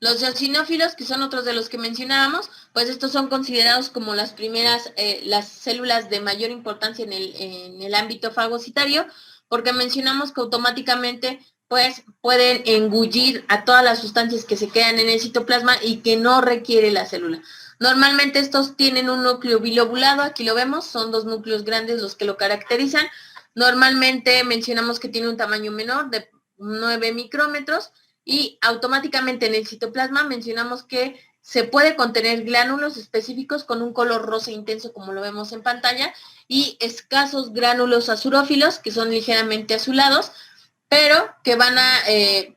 Los eosinófilos, que son otros de los que mencionábamos, pues estos son considerados como las primeras, las células de mayor importancia en el ámbito fagocitario, porque mencionamos que automáticamente pues pueden engullir a todas las sustancias que se quedan en el citoplasma y que no requiere la célula. Normalmente estos tienen un núcleo bilobulado, aquí lo vemos, son 2 núcleos grandes los que lo caracterizan. Normalmente mencionamos que tiene un tamaño menor de 9 micrómetros, y automáticamente en el citoplasma mencionamos que se puede contener gránulos específicos con un color rosa intenso como lo vemos en pantalla y escasos gránulos azurófilos que son ligeramente azulados, pero que van a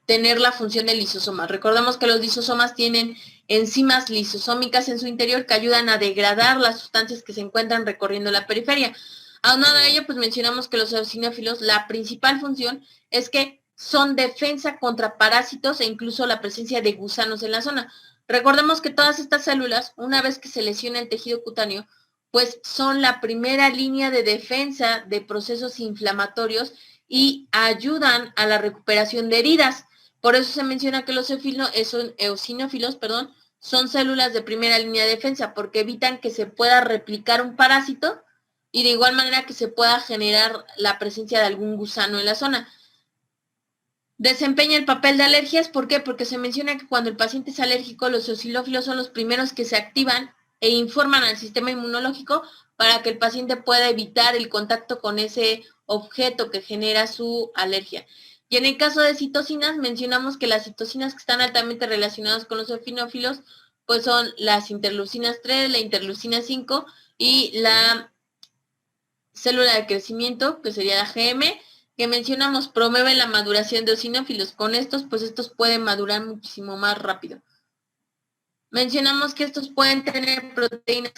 tener la función de lisosomas. Recordemos que los lisosomas tienen enzimas lisosómicas en su interior que ayudan a degradar las sustancias que se encuentran recorriendo la periferia. Aunado a ello, pues mencionamos que los eosinófilos, la principal función es que son defensa contra parásitos e incluso la presencia de gusanos en la zona. Recordemos que todas estas células, una vez que se lesiona el tejido cutáneo, pues son la primera línea de defensa de procesos inflamatorios y ayudan a la recuperación de heridas. Por eso se menciona que los eosinófilos, son células de primera línea de defensa, porque evitan que se pueda replicar un parásito y de igual manera que se pueda generar la presencia de algún gusano en la zona. Desempeña el papel de alergias, ¿por qué? Porque se menciona que cuando el paciente es alérgico, los eosinófilos son los primeros que se activan e informan al sistema inmunológico para que el paciente pueda evitar el contacto con ese objeto que genera su alergia. Y en el caso de citocinas, mencionamos que las citocinas que están altamente relacionadas con los eosinófilos, pues son las interleucinas 3, la interleucina 5 y la célula de crecimiento, que sería la GM, que mencionamos, promueven la maduración de eosinófilos. Con estos, pues estos pueden madurar muchísimo más rápido. Mencionamos que estos pueden tener proteínas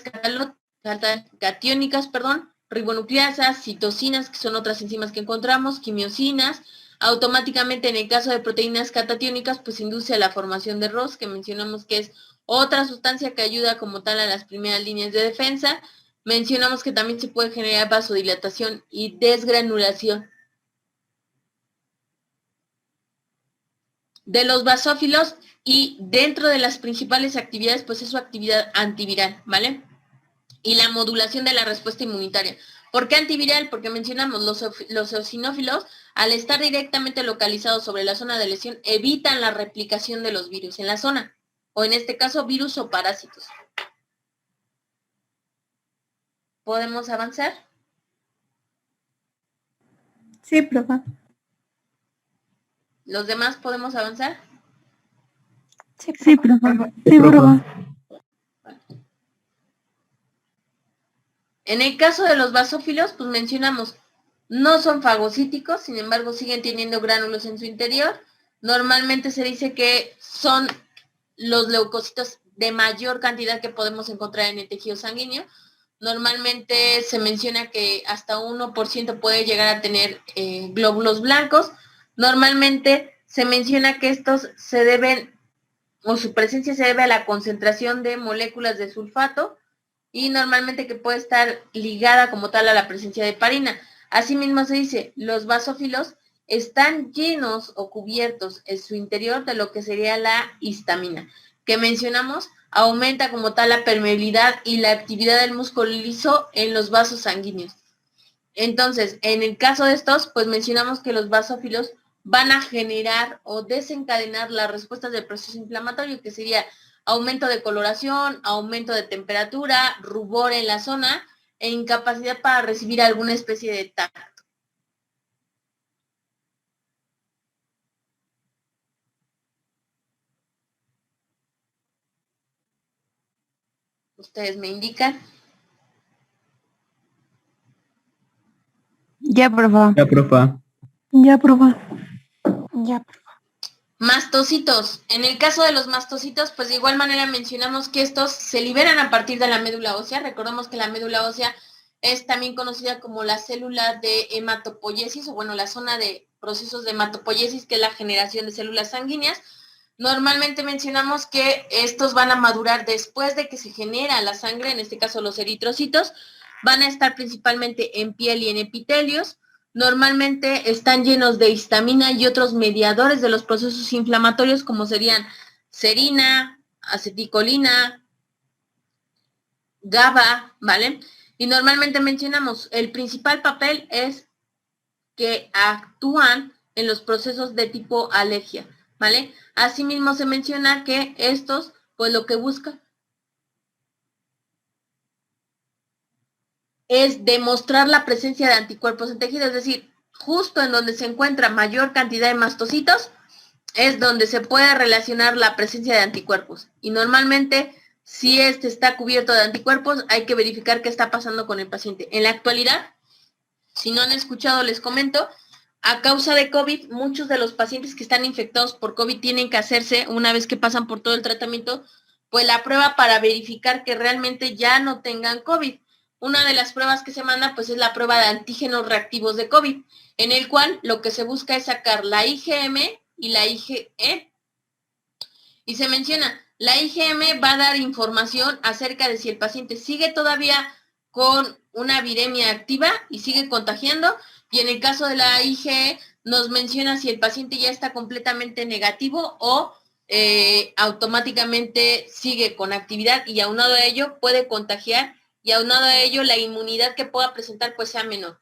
catiónicas, ribonucleasas, citocinas, que son otras enzimas que encontramos, quimiosinas. Automáticamente, en el caso de proteínas catiónicas, pues induce a la formación de ROS, que mencionamos que es otra sustancia que ayuda como tal a las primeras líneas de defensa. Mencionamos que también se puede generar vasodilatación y desgranulación. De los basófilos y dentro de las principales actividades, pues es su actividad antiviral, ¿vale? Y la modulación de la respuesta inmunitaria. ¿Por qué antiviral? Porque mencionamos los eosinófilos, al estar directamente localizados sobre la zona de lesión, evitan la replicación de los virus en la zona, o en este caso virus o parásitos. ¿Podemos avanzar? Sí, profe. ¿Los demás podemos avanzar? Sí, profe. Sí, profe. En el caso de los basófilos, pues mencionamos, no son fagocíticos, sin embargo siguen teniendo gránulos en su interior. Normalmente se dice que son los leucocitos de mayor cantidad que podemos encontrar en el tejido sanguíneo. Normalmente se menciona que hasta 1% puede llegar a tener glóbulos blancos. Normalmente se menciona que estos se deben, o su presencia se debe a la concentración de moléculas de sulfato, y normalmente que puede estar ligada como tal a la presencia de parina. Asimismo se dice, los basófilos están llenos o cubiertos en su interior de lo que sería la histamina, que mencionamos, aumenta como tal la permeabilidad y la actividad del músculo liso en los vasos sanguíneos. Entonces, en el caso de estos, pues mencionamos que los basófilos van a generar o desencadenar las respuestas del proceso inflamatorio, que sería aumento de coloración, aumento de temperatura, rubor en la zona e incapacidad para recibir alguna especie de tacto. Ustedes me indican. Ya, profe. Ya, profa. Ya, profe. Ya. Mastocitos. En el caso de los mastocitos, pues de igual manera mencionamos que estos se liberan a partir de la médula ósea. Recordemos que la médula ósea es también conocida como la célula de hematopoiesis, o bueno, la zona de procesos de hematopoiesis, que es la generación de células sanguíneas. Normalmente mencionamos que estos van a madurar después de que se genera la sangre, en este caso los eritrocitos, van a estar principalmente en piel y en epitelios. Normalmente están llenos de histamina y otros mediadores de los procesos inflamatorios, como serían serina, aceticolina, GABA, ¿vale? Y normalmente mencionamos, el principal papel es que actúan en los procesos de tipo alergia, ¿vale? Asimismo se menciona que estos, pues lo que buscan es demostrar la presencia de anticuerpos en tejido, es decir, justo en donde se encuentra mayor cantidad de mastocitos, es donde se puede relacionar la presencia de anticuerpos. Y normalmente, si este está cubierto de anticuerpos, hay que verificar qué está pasando con el paciente. En la actualidad, si no han escuchado, les comento, a causa de COVID, muchos de los pacientes que están infectados por COVID tienen que hacerse, una vez que pasan por todo el tratamiento, pues la prueba para verificar que realmente ya no tengan COVID. Una de las pruebas que se manda, pues es la prueba de antígenos reactivos de COVID, en el cual lo que se busca es sacar la IgM y la IgE. Y se menciona, la IgM va a dar información acerca de si el paciente sigue todavía con una viremia activa y sigue contagiando, y en el caso de la IgE nos menciona si el paciente ya está completamente negativo o automáticamente sigue con actividad, y aunado a ello puede contagiar, y aunado a ello la inmunidad que pueda presentar pues sea menor.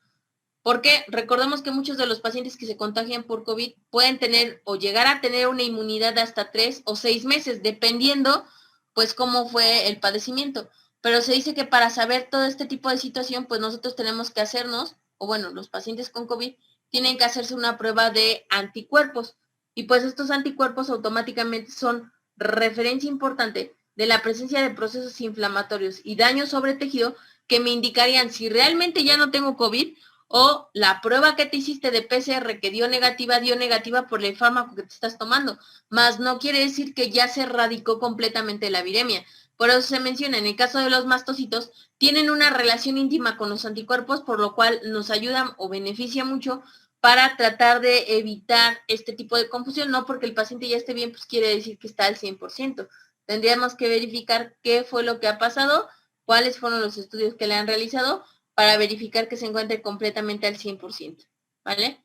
Porque recordemos que muchos de los pacientes que se contagian por COVID pueden tener o llegar a tener una inmunidad de hasta 3 o 6 meses, dependiendo pues cómo fue el padecimiento. Pero se dice que para saber todo este tipo de situación, pues nosotros tenemos que hacernos, o bueno, los pacientes con COVID tienen que hacerse una prueba de anticuerpos. Y pues estos anticuerpos automáticamente son referencia importante de la presencia de procesos inflamatorios y daños sobre tejido que me indicarían si realmente ya no tengo COVID, o la prueba que te hiciste de PCR que dio negativa por el fármaco que te estás tomando, más no quiere decir que ya se erradicó completamente la viremia. Por eso se menciona, en el caso de los mastocitos, tienen una relación íntima con los anticuerpos, por lo cual nos ayudan o beneficia mucho para tratar de evitar este tipo de confusión. No porque el paciente ya esté bien, pues quiere decir que está al 100%. Tendríamos que verificar qué fue lo que ha pasado, cuáles fueron los estudios que le han realizado, para verificar que se encuentre completamente al 100%, ¿vale?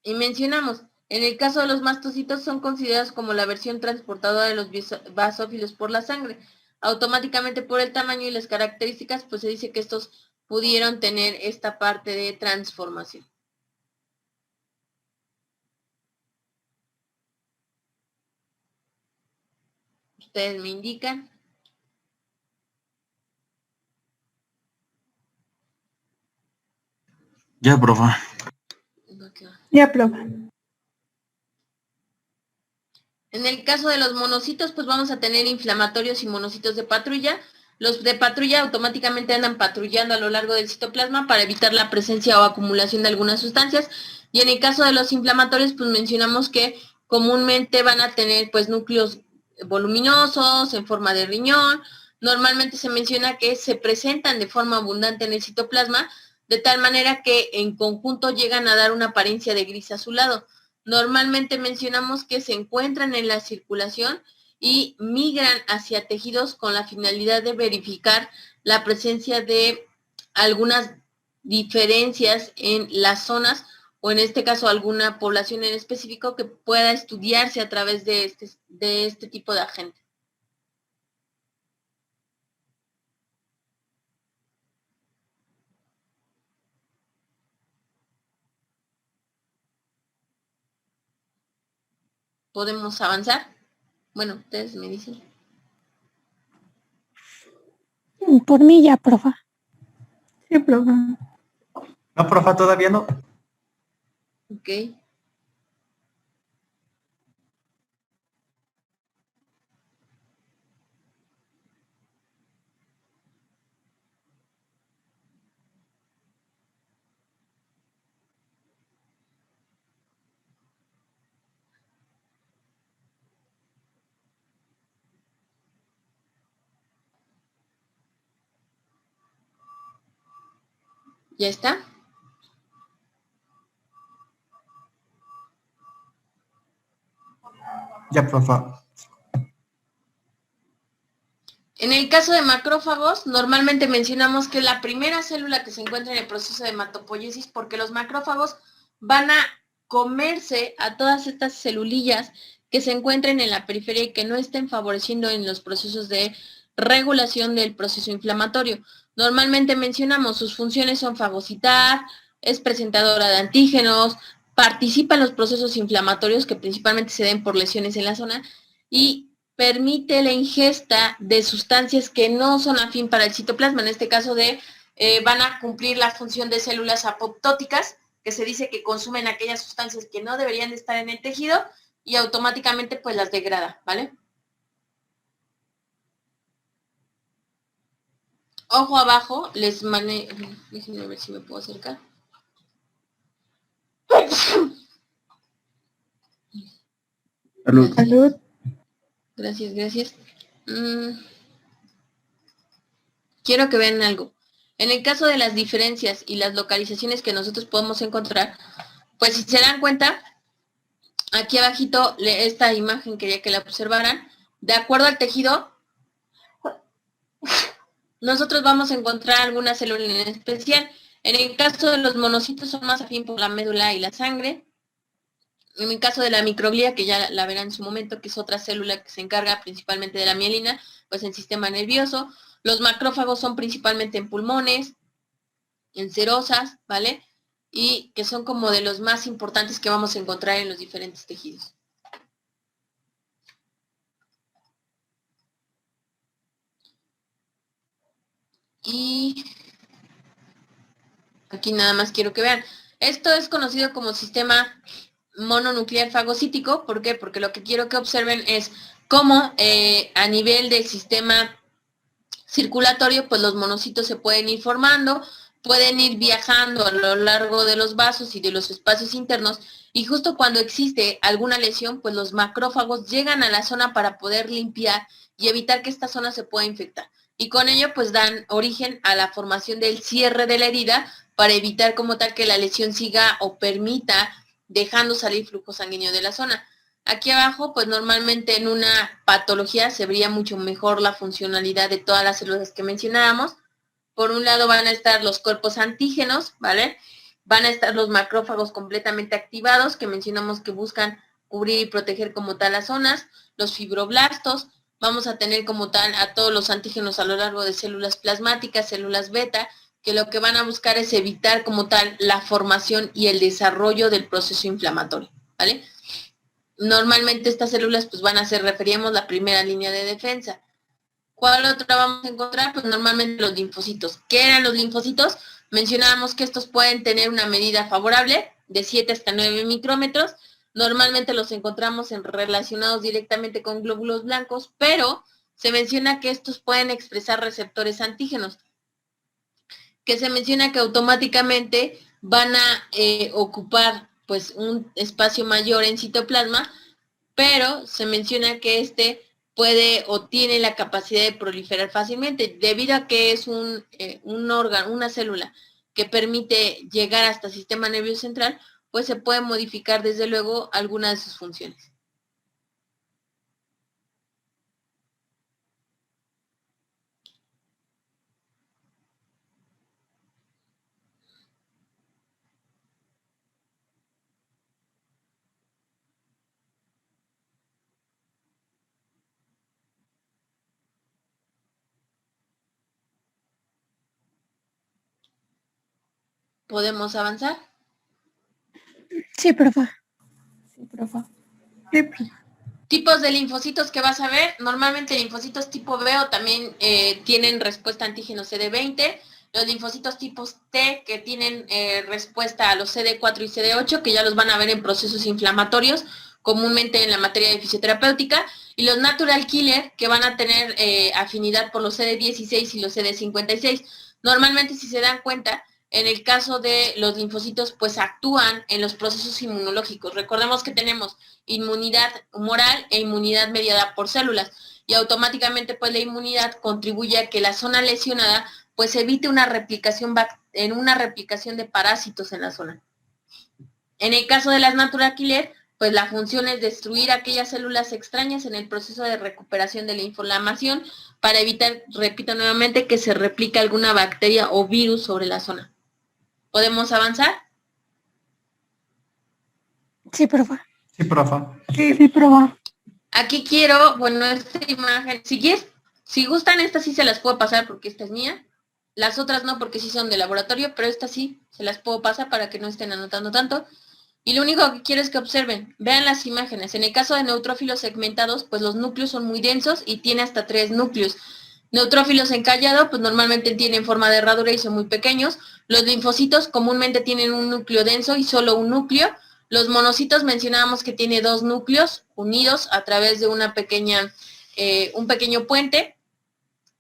Y mencionamos, en el caso de los mastocitos son considerados como la versión transportadora de los basófilos por la sangre. Automáticamente por el tamaño y las características, pues se dice que estos pudieron tener esta parte de transformación. Ustedes me indican. Ya, profa. Ya, profe. En el caso de los monocitos, pues vamos a tener inflamatorios y monocitos de patrulla. Los de patrulla automáticamente andan patrullando a lo largo del citoplasma para evitar la presencia o acumulación de algunas sustancias. Y en el caso de los inflamatorios, pues mencionamos que comúnmente van a tener pues núcleos voluminosos en forma de riñón. Normalmente se menciona que se presentan de forma abundante en el citoplasma, de tal manera que en conjunto llegan a dar una apariencia de gris azulado. Normalmente mencionamos que se encuentran en la circulación y migran hacia tejidos con la finalidad de verificar la presencia de algunas diferencias en las zonas o en este caso alguna población en específico que pueda estudiarse a través de este tipo de agente. ¿Podemos avanzar? Bueno, ustedes me dicen. Por mí ya, profa. Sí, profe. No, profa, todavía no. Ok. ¿Ya está? Ya, profa. En el caso de macrófagos, normalmente mencionamos que es la primera célula que se encuentra en el proceso de hematopoiesis porque los macrófagos van a comerse a todas estas celulillas que se encuentren en la periferia y que no estén favoreciendo en los procesos de regulación del proceso inflamatorio. Normalmente mencionamos sus funciones son fagocitar, es presentadora de antígenos, participa en los procesos inflamatorios que principalmente se den por lesiones en la zona y permite la ingesta de sustancias que no son afín para el citoplasma, en este caso van a cumplir la función de células apoptóticas, que se dice que consumen aquellas sustancias que no deberían de estar en el tejido y automáticamente pues las degrada, ¿vale? Ojo abajo, déjenme ver si me puedo acercar. Salud. Salud. Gracias, gracias. Quiero que vean algo. En el caso de las diferencias y las localizaciones que nosotros podemos encontrar, pues si se dan cuenta, aquí abajito, esta imagen quería que la observaran, de acuerdo al tejido, nosotros vamos a encontrar alguna célula en especial. En el caso de los monocitos son más afín por la médula y la sangre. En el caso de la microglía, que ya la verán en su momento, que es otra célula que se encarga principalmente de la mielina, pues en sistema nervioso. Los macrófagos son principalmente en pulmones, en serosas, ¿vale? Y que son como de los más importantes que vamos a encontrar en los diferentes tejidos. Y aquí nada más quiero que vean. Esto es conocido como sistema mononuclear fagocítico. ¿Por qué? Porque lo que quiero que observen es cómo a nivel del sistema circulatorio, pues los monocitos se pueden ir formando, pueden ir viajando a lo largo de los vasos y de los espacios internos, y justo cuando existe alguna lesión, pues los macrófagos llegan a la zona para poder limpiar y evitar que esta zona se pueda infectar. Y con ello, pues dan origen a la formación del cierre de la herida para evitar como tal que la lesión siga o permita dejando salir flujo sanguíneo de la zona. Aquí abajo, pues normalmente en una patología se vería mucho mejor la funcionalidad de todas las células que mencionábamos. Por un lado van a estar los cuerpos antígenos, ¿vale? Van a estar los macrófagos completamente activados, que mencionamos que buscan cubrir y proteger como tal las zonas, los fibroblastos, vamos a tener como tal a todos los antígenos a lo largo de células plasmáticas, células beta, que lo que van a buscar es evitar como tal la formación y el desarrollo del proceso inflamatorio, ¿vale? Normalmente estas células pues van a ser, referíamos, la primera línea de defensa. ¿Cuál otra vamos a encontrar? Pues normalmente los linfocitos. ¿Qué eran los linfocitos? mencionábamos que estos pueden tener una medida favorable de 7 hasta 9 micrómetros. Normalmente los encontramos relacionados directamente con glóbulos blancos, pero se menciona que estos pueden expresar receptores antígenos, que se menciona que automáticamente van a ocupar pues un espacio mayor en citoplasma, pero se menciona que este puede o tiene la capacidad de proliferar fácilmente, debido a que es un órgano, una célula que permite llegar hasta el sistema nervioso central, pues se puede modificar desde luego algunas de sus funciones. ¿Podemos avanzar? Sí, profa. Sí, profa. Tipos de linfocitos que vas a ver, normalmente linfocitos tipo B o también tienen respuesta antígeno CD20, los linfocitos tipos T que tienen respuesta a los CD4 y CD8, que ya los van a ver en procesos inflamatorios, comúnmente en la materia de fisioterapéutica, y los natural killer que van a tener afinidad por los CD16 y los CD56. Normalmente, si se dan cuenta, en el caso de los linfocitos, pues actúan en los procesos inmunológicos. Recordemos que tenemos inmunidad humoral e inmunidad mediada por células, y automáticamente pues la inmunidad contribuye a que la zona lesionada pues evite una replicación de parásitos en la zona. En el caso de las natural killer, pues la función es destruir aquellas células extrañas en el proceso de recuperación de la inflamación para evitar, repito nuevamente, que se replique alguna bacteria o virus sobre la zona. ¿Podemos avanzar? Sí, profa. Sí, profa. Sí, profa. Aquí quiero, bueno, esta imagen, si gustan, estas sí se las puedo pasar porque esta es mía. Las otras no, porque sí son de laboratorio, pero estas sí se las puedo pasar para que no estén anotando tanto. Y lo único que quiero es que observen, vean las imágenes. En el caso de neutrófilos segmentados, pues los núcleos son muy densos y tiene hasta 3 núcleos. Neutrófilos encallado, pues normalmente tienen forma de herradura y son muy pequeños. Los linfocitos comúnmente tienen un núcleo denso y solo un núcleo. Los monocitos mencionábamos que tiene 2 núcleos unidos a través de una pequeña, un pequeño puente.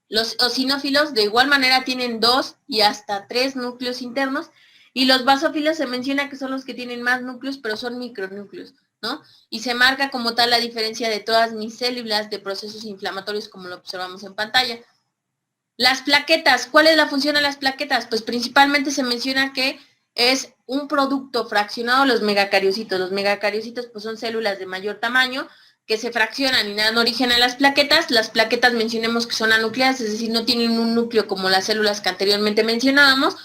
Los eosinófilos de igual manera tienen 2 y hasta 3 núcleos internos, y los basófilos se menciona que son los que tienen más núcleos, pero son micronúcleos, ¿no? Y se marca como tal la diferencia de todas mis células de procesos inflamatorios, como lo observamos en pantalla. Las plaquetas, ¿cuál es la función de las plaquetas? Pues principalmente se menciona que es un producto fraccionado de los megacariocitos. Los megacariocitos pues son células de mayor tamaño que se fraccionan y dan origen a las plaquetas. Las plaquetas mencionemos que son anucleadas, es decir, no tienen un núcleo como las células que anteriormente mencionábamos,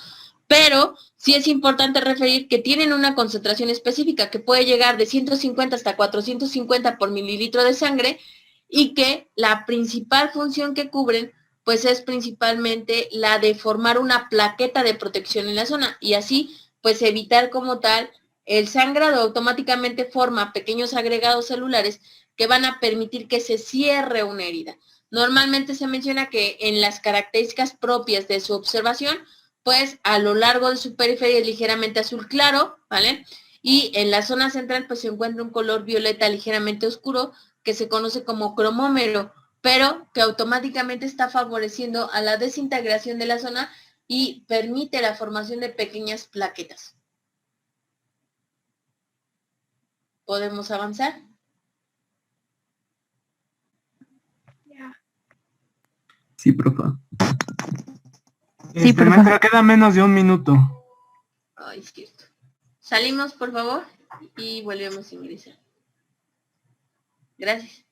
pero sí es importante referir que tienen una concentración específica que puede llegar de 150 hasta 450 por mililitro de sangre, y que la principal función que cubren pues es principalmente la de formar una plaqueta de protección en la zona, y así pues evitar como tal el sangrado. Automáticamente forma pequeños agregados celulares que van a permitir que se cierre una herida. Normalmente se menciona que en las características propias de su observación, pues a lo largo de su periferia es ligeramente azul claro, ¿vale? Y en la zona central pues se encuentra un color violeta ligeramente oscuro que se conoce como cromómero, pero que automáticamente está favoreciendo a la desintegración de la zona y permite la formación de pequeñas plaquetas. ¿Podemos avanzar? Sí, profa. Sí, profa. Maestra, queda menos de un minuto. Ay, es cierto. Salimos, por favor, y volvemos a ingresar. Gracias.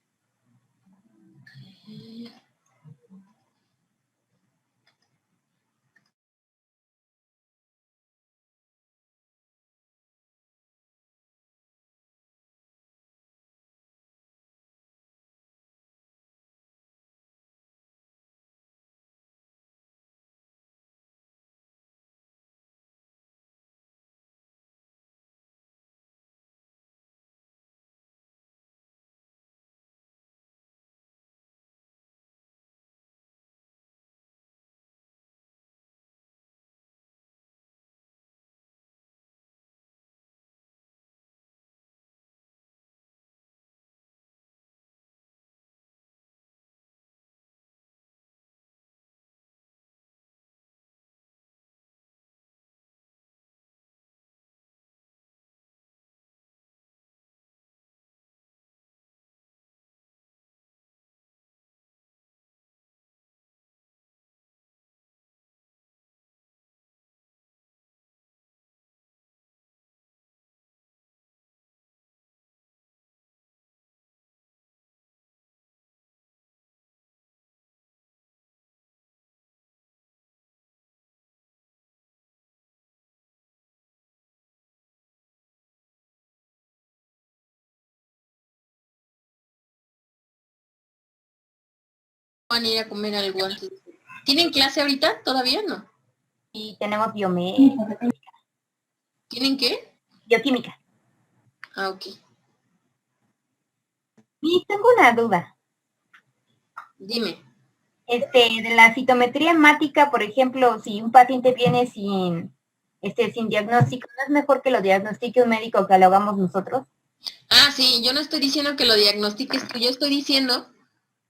van a ir a comer algo antes. ¿Tienen clase ahorita? ¿Todavía no? Y tenemos ¿Tienen qué? bioquímica. Ah, ok. Y tengo una duda. Dime. De la citometría hemática, por ejemplo, si un paciente viene sin diagnóstico, ¿no es mejor que lo diagnostique un médico que lo hagamos nosotros? Ah, sí, yo no estoy diciendo que lo diagnostiques tú, yo estoy diciendo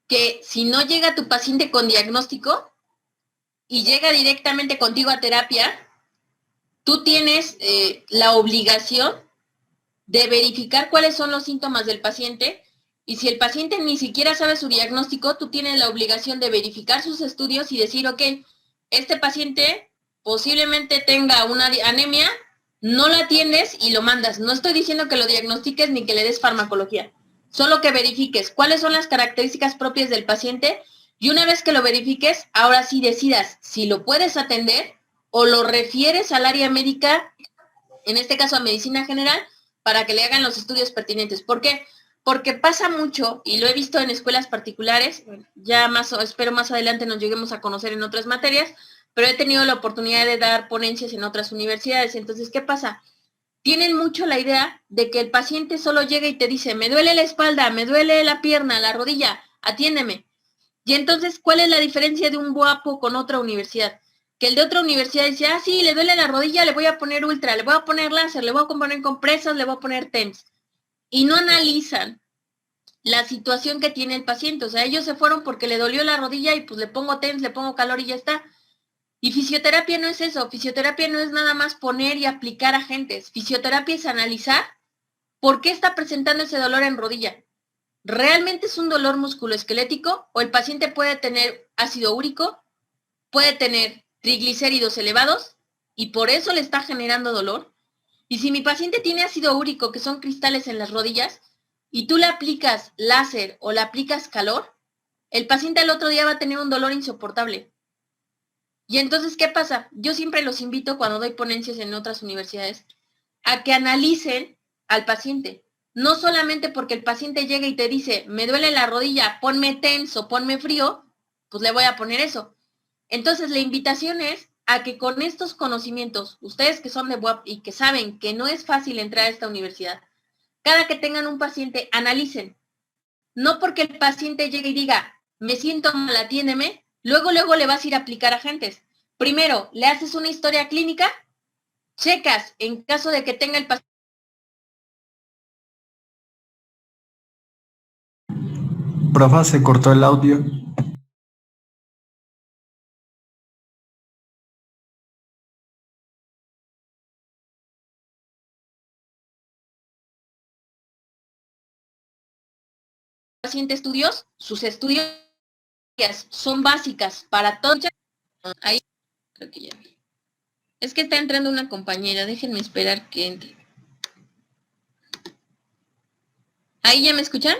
que si no llega tu paciente con diagnóstico y llega directamente contigo a terapia, tú tienes la obligación de verificar cuáles son los síntomas del paciente, y si el paciente ni siquiera sabe su diagnóstico, tú tienes la obligación de verificar sus estudios y decir, ok, este paciente posiblemente tenga una anemia, no la atiendes y lo mandas. No estoy diciendo que lo diagnostiques ni que le des farmacología, solo que verifiques cuáles son las características propias del paciente, y una vez que lo verifiques, ahora sí decidas si lo puedes atender o lo refieres al área médica, en este caso a medicina general, para que le hagan los estudios pertinentes. ¿Por qué? Porque pasa mucho, y lo he visto en escuelas particulares, ya espero más adelante nos lleguemos a conocer en otras materias, pero he tenido la oportunidad de dar ponencias en otras universidades. Entonces, ¿qué pasa? Tienen mucho la idea de que el paciente solo llega y te dice, me duele la espalda, me duele la pierna, la rodilla, atiéndeme. Y entonces, ¿cuál es la diferencia de un guapo con otra universidad? Que el de otra universidad dice, ah, sí, le duele la rodilla, le voy a poner ultra, le voy a poner láser, le voy a poner compresas, le voy a poner TENS. Y no analizan la situación que tiene el paciente. O sea, ellos se fueron porque le dolió la rodilla y pues le pongo TENS, le pongo calor y ya está. Y fisioterapia no es eso. Fisioterapia no es nada más poner y aplicar agentes. Fisioterapia es analizar por qué está presentando ese dolor en rodilla. ¿Realmente es un dolor musculoesquelético o el paciente puede tener ácido úrico, puede tener triglicéridos elevados y por eso le está generando dolor? Y si mi paciente tiene ácido úrico, que son cristales en las rodillas, y tú le aplicas láser o le aplicas calor, el paciente al otro día va a tener un dolor insoportable. Y entonces, ¿qué pasa? Yo siempre los invito, cuando doy ponencias en otras universidades, a que analicen al paciente. No solamente porque el paciente llega y te dice, me duele la rodilla, ponme tenso, ponme frío, pues le voy a poner eso. Entonces, la invitación es a que con estos conocimientos, ustedes que son de UAP y que saben que no es fácil entrar a esta universidad, cada que tengan un paciente, analicen. No porque el paciente llegue y diga, me siento mal, atiéndeme, luego le vas a ir a aplicar agentes. Primero, le haces una historia clínica, checas en caso de que tenga el paciente. Profa, se cortó el audio. Paciente estudios, sus estudios son básicas para todo. Ahí creo que ya vi. Es que está entrando una compañera, déjenme esperar que entre. ¿Ahí ya me escuchan?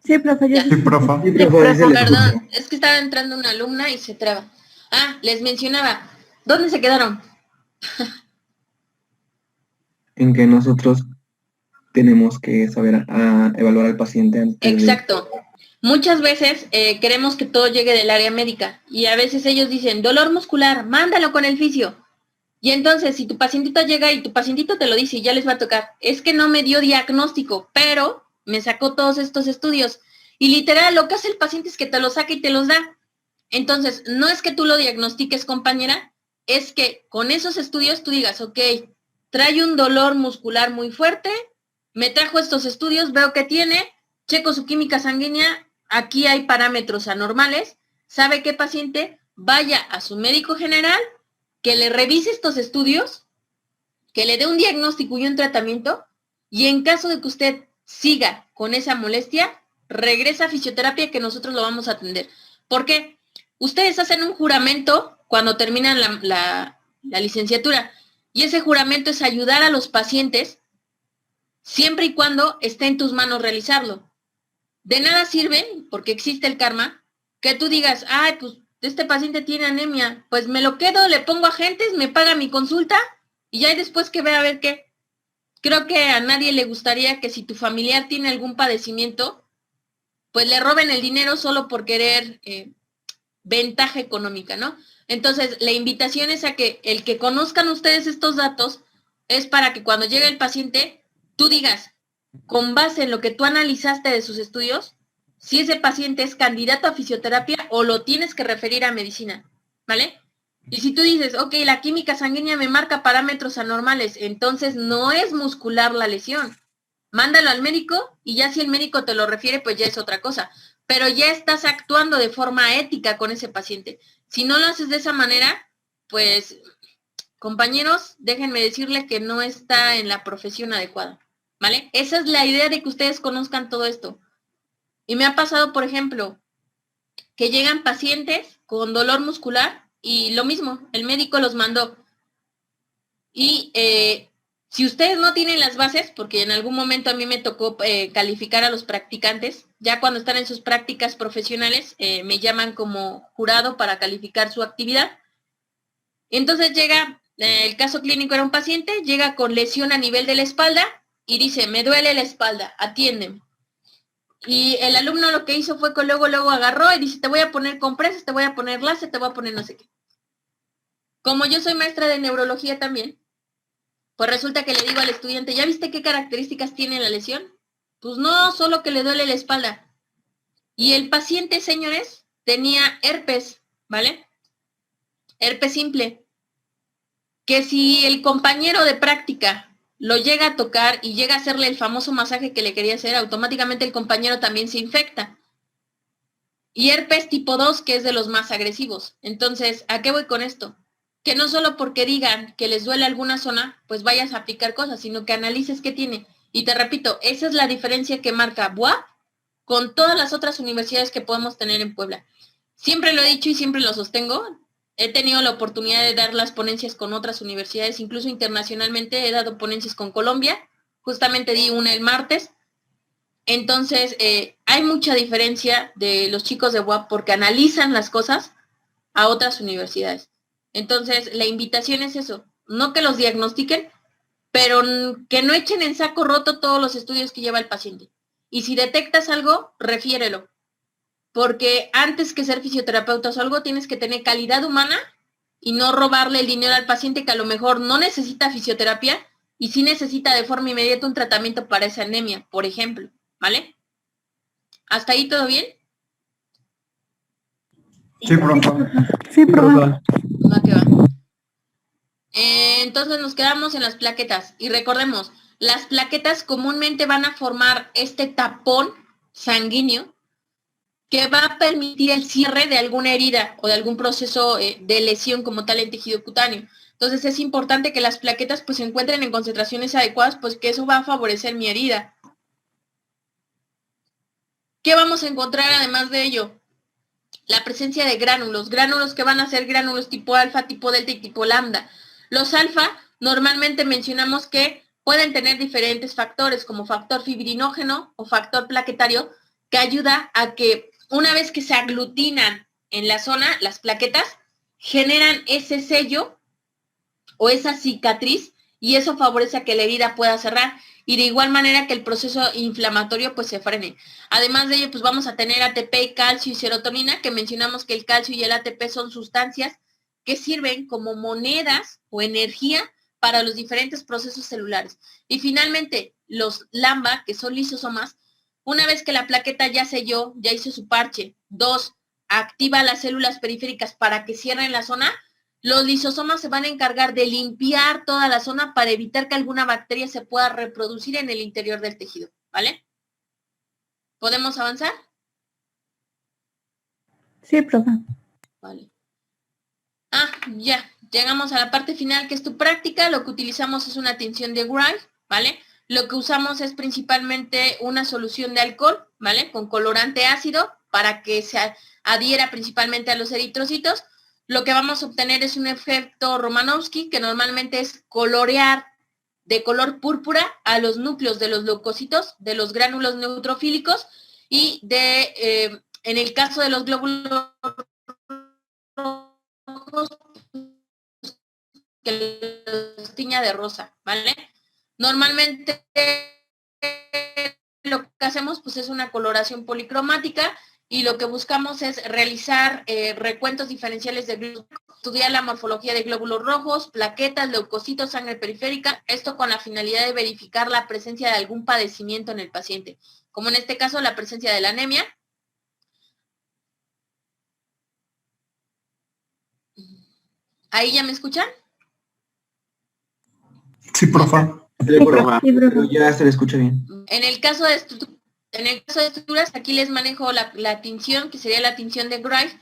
Sí, profe, yo Ya. Sí, profa. Sí, profe, ahí se le escucha. Perdón, es que estaba entrando una alumna y se traba. Ah, les mencionaba. ¿Dónde se quedaron? En que nosotros tenemos que saber evaluar al paciente antes de... Exacto. Muchas veces queremos que todo llegue del área médica y a veces ellos dicen, dolor muscular, mándalo con el fisio. Y entonces, si tu pacientito llega y tu pacientito te lo dice y ya les va a tocar, es que no me dio diagnóstico, pero me sacó todos estos estudios. Y literal, lo que hace el paciente es que te los saca y te los da. Entonces, no es que tú lo diagnostiques, compañera, es que con esos estudios tú digas, ok, trae un dolor muscular muy fuerte, me trajo estos estudios, veo que tiene, checo su química sanguínea, aquí hay parámetros anormales, sabe qué paciente, vaya a su médico general, que le revise estos estudios, que le dé un diagnóstico y un tratamiento, y en caso de que usted siga con esa molestia, regresa a fisioterapia que nosotros lo vamos a atender. ¿Por qué? Ustedes hacen un juramento cuando terminan la licenciatura, y ese juramento es ayudar a los pacientes siempre y cuando esté en tus manos realizarlo. De nada sirve, porque existe el karma, que tú digas, ay, pues este paciente tiene anemia, pues me lo quedo, le pongo agentes, me paga mi consulta y ya después que vea a ver qué. Creo que a nadie le gustaría que si tu familiar tiene algún padecimiento, pues le roben el dinero solo por querer ventaja económica, ¿no? Entonces, la invitación es a que el que conozcan ustedes estos datos es para que cuando llegue el paciente, tú digas, con base en lo que tú analizaste de sus estudios, si ese paciente es candidato a fisioterapia o lo tienes que referir a medicina, ¿vale? Y si tú dices, ok, la química sanguínea me marca parámetros anormales, entonces no es muscular la lesión. Mándalo al médico y ya si el médico te lo refiere, pues ya es otra cosa. Pero ya estás actuando de forma ética con ese paciente. Si no lo haces de esa manera, pues, compañeros, déjenme decirles que no está en la profesión adecuada, ¿vale? Esa es la idea de que ustedes conozcan todo esto. Y me ha pasado, por ejemplo, que llegan pacientes con dolor muscular y lo mismo, el médico los mandó. Y si ustedes no tienen las bases, porque en algún momento a mí me tocó calificar a los practicantes, ya cuando están en sus prácticas profesionales, me llaman como jurado para calificar su actividad. Entonces llega, el caso clínico era un paciente, llega con lesión a nivel de la espalda y dice, me duele la espalda, atiéndeme. Y el alumno lo que hizo fue que luego agarró y dice, te voy a poner compresas, te voy a poner láser, te voy a poner no sé qué. Como yo soy maestra de neurología también, pues resulta que le digo al estudiante, ¿ya viste qué características tiene la lesión? Pues no, solo que le duele la espalda. Y el paciente, señores, tenía herpes, ¿vale? Herpes simple. Que si el compañero de práctica lo llega a tocar y llega a hacerle el famoso masaje que le quería hacer, automáticamente el compañero también se infecta. Y herpes tipo 2, que es de los más agresivos. Entonces, ¿a qué voy con esto? Que no solo porque digan que les duele alguna zona, pues vayas a aplicar cosas, sino que analices qué tiene. Y te repito, esa es la diferencia que marca BUAP con todas las otras universidades que podemos tener en Puebla. Siempre lo he dicho y siempre lo sostengo. He tenido la oportunidad de dar las ponencias con otras universidades, incluso internacionalmente he dado ponencias con Colombia. Justamente di una el martes. Entonces, hay mucha diferencia de los chicos de UAP porque analizan las cosas a otras universidades. Entonces, la invitación es eso, no que los diagnostiquen, pero que no echen en saco roto todos los estudios que lleva el paciente. Y si detectas algo, refiérelo. Porque antes que ser fisioterapeuta o algo, tienes que tener calidad humana y no robarle el dinero al paciente que a lo mejor no necesita fisioterapia y sí necesita de forma inmediata un tratamiento para esa anemia, por ejemplo, ¿vale? ¿Hasta ahí todo bien? Sí, profe. Sí, profe. Va que va. Entonces nos quedamos en las plaquetas y recordemos, las plaquetas comúnmente van a formar este tapón sanguíneo que va a permitir el cierre de alguna herida o de algún proceso de lesión como tal en tejido cutáneo. Entonces es importante que las plaquetas pues se encuentren en concentraciones adecuadas, pues que eso va a favorecer mi herida. ¿Qué vamos a encontrar además de ello? La presencia de gránulos que van a ser gránulos tipo alfa, tipo delta y tipo lambda. Los alfa normalmente mencionamos que pueden tener diferentes factores como factor fibrinógeno o factor plaquetario que ayuda a que una vez que se aglutinan en la zona, las plaquetas generan ese sello o esa cicatriz y eso favorece a que la herida pueda cerrar y de igual manera que el proceso inflamatorio pues se frene. Además de ello pues vamos a tener ATP, calcio y serotonina, que mencionamos que el calcio y el ATP son sustancias que sirven como monedas o energía para los diferentes procesos celulares. Y finalmente los LAMBA, que son lisosomas, una vez que la plaqueta ya selló, ya hizo su parche, 2, activa las células periféricas para que cierren la zona, los lisosomas se van a encargar de limpiar toda la zona para evitar que alguna bacteria se pueda reproducir en el interior del tejido, ¿vale? ¿Podemos avanzar? Sí, profe. Vale. Ya, llegamos a la parte final que es tu práctica. Lo que utilizamos es una tinción de Gray, ¿vale? Lo que usamos es principalmente una solución de alcohol, ¿vale? Con colorante ácido para que se adhiera principalmente a los eritrocitos. Lo que vamos a obtener es un efecto Romanowski, que normalmente es colorear de color púrpura a los núcleos de los leucocitos, de los gránulos neutrofílicos y de, en el caso de los glóbulos rojos, que los tiña de rosa, ¿vale? Normalmente lo que que hacemos pues es una coloración policromática y lo que buscamos es realizar recuentos diferenciales de glóbulos, estudiar la morfología de glóbulos rojos, plaquetas, leucocitos, sangre periférica, esto con la finalidad de verificar la presencia de algún padecimiento en el paciente, como en este caso la presencia de la anemia. ¿Ahí ya me escuchan? Sí, profa. Sí, profa. Ya se le escucha bien. En el caso de estructuras, aquí les manejo la tinción, que sería la tinción de Greif.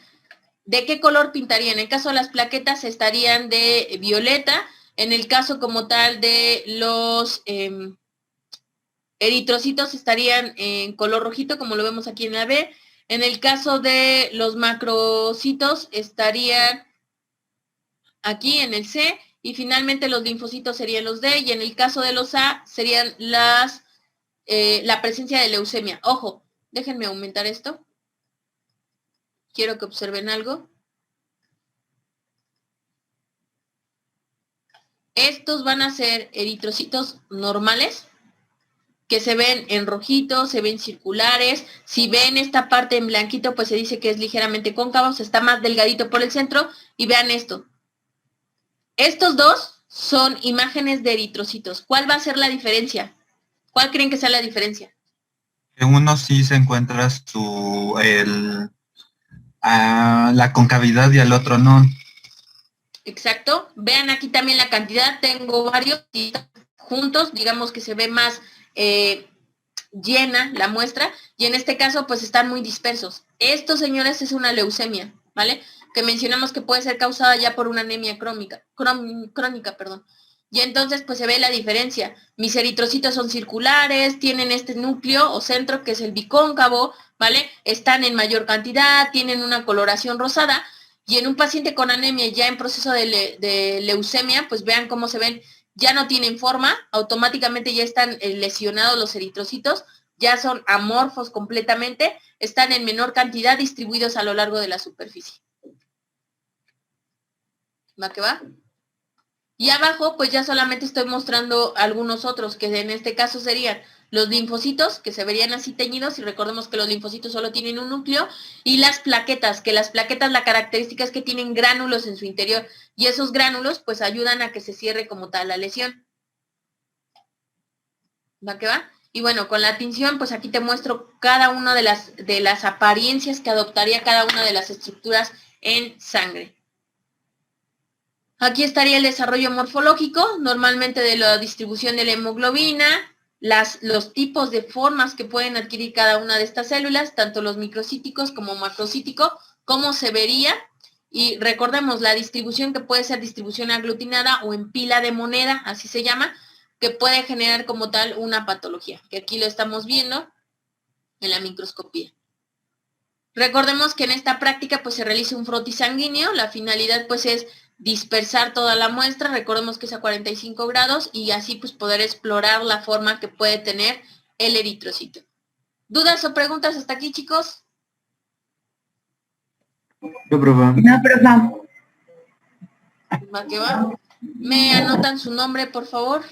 ¿De qué color pintarían? En el caso de las plaquetas estarían de violeta. En el caso como tal de los eritrocitos estarían en color rojito, como lo vemos aquí en la B. En el caso de los macrocitos estarían aquí en el C. Y finalmente los linfocitos serían los D. Y en el caso de los A serían la presencia de leucemia. Ojo, déjenme aumentar esto. Quiero que observen algo. Estos van a ser eritrocitos normales, que se ven en rojito, se ven circulares. Si ven esta parte en blanquito, pues se dice que es ligeramente cóncavo, o sea, está más delgadito por el centro. Y vean esto. Estos dos son imágenes de eritrocitos. ¿Cuál va a ser la diferencia? ¿Cuál creen que sea la diferencia? En uno sí se encuentra la concavidad y al otro no. Exacto. Vean aquí también la cantidad. Tengo varios y juntos, digamos que se ve más llena la muestra. Y en este caso, pues están muy dispersos. Esto, señores, es una leucemia, ¿vale? Que mencionamos que puede ser causada ya por una anemia crónica, perdón. Y entonces, pues se ve la diferencia. Mis eritrocitos son circulares, tienen este núcleo o centro que es el bicóncavo, ¿vale? Están en mayor cantidad, tienen una coloración rosada. Y en un paciente con anemia ya en proceso de leucemia, pues vean cómo se ven, ya no tienen forma, automáticamente ya están lesionados los eritrocitos, ya son amorfos completamente, están en menor cantidad distribuidos a lo largo de la superficie. ¿Va que va? Y abajo, pues ya solamente estoy mostrando algunos otros, que en este caso serían los linfocitos, que se verían así teñidos, y recordemos que los linfocitos solo tienen un núcleo, y las plaquetas, que las plaquetas la característica es que tienen gránulos en su interior, y esos gránulos pues ayudan a que se cierre como tal la lesión. ¿Va que va? Y bueno, con la tinción, pues aquí te muestro cada una de las apariencias que adoptaría cada una de las estructuras en sangre. Aquí estaría el desarrollo morfológico, normalmente de la distribución de la hemoglobina, los tipos de formas que pueden adquirir cada una de estas células, tanto los microcíticos como macrocíticos, cómo se vería. Y recordemos la distribución que puede ser distribución aglutinada o en pila de moneda, así se llama, que puede generar como tal una patología, que aquí lo estamos viendo en la microscopía. Recordemos que en esta práctica pues se realiza un frotis sanguíneo, la finalidad pues es dispersar toda la muestra, recordemos que es a 45 grados y así pues poder explorar la forma que puede tener el eritrocito. ¿Dudas o preguntas hasta aquí, chicos? No, profa. No, profa. ¿Va que va? ¿Me anotan su nombre, por favor?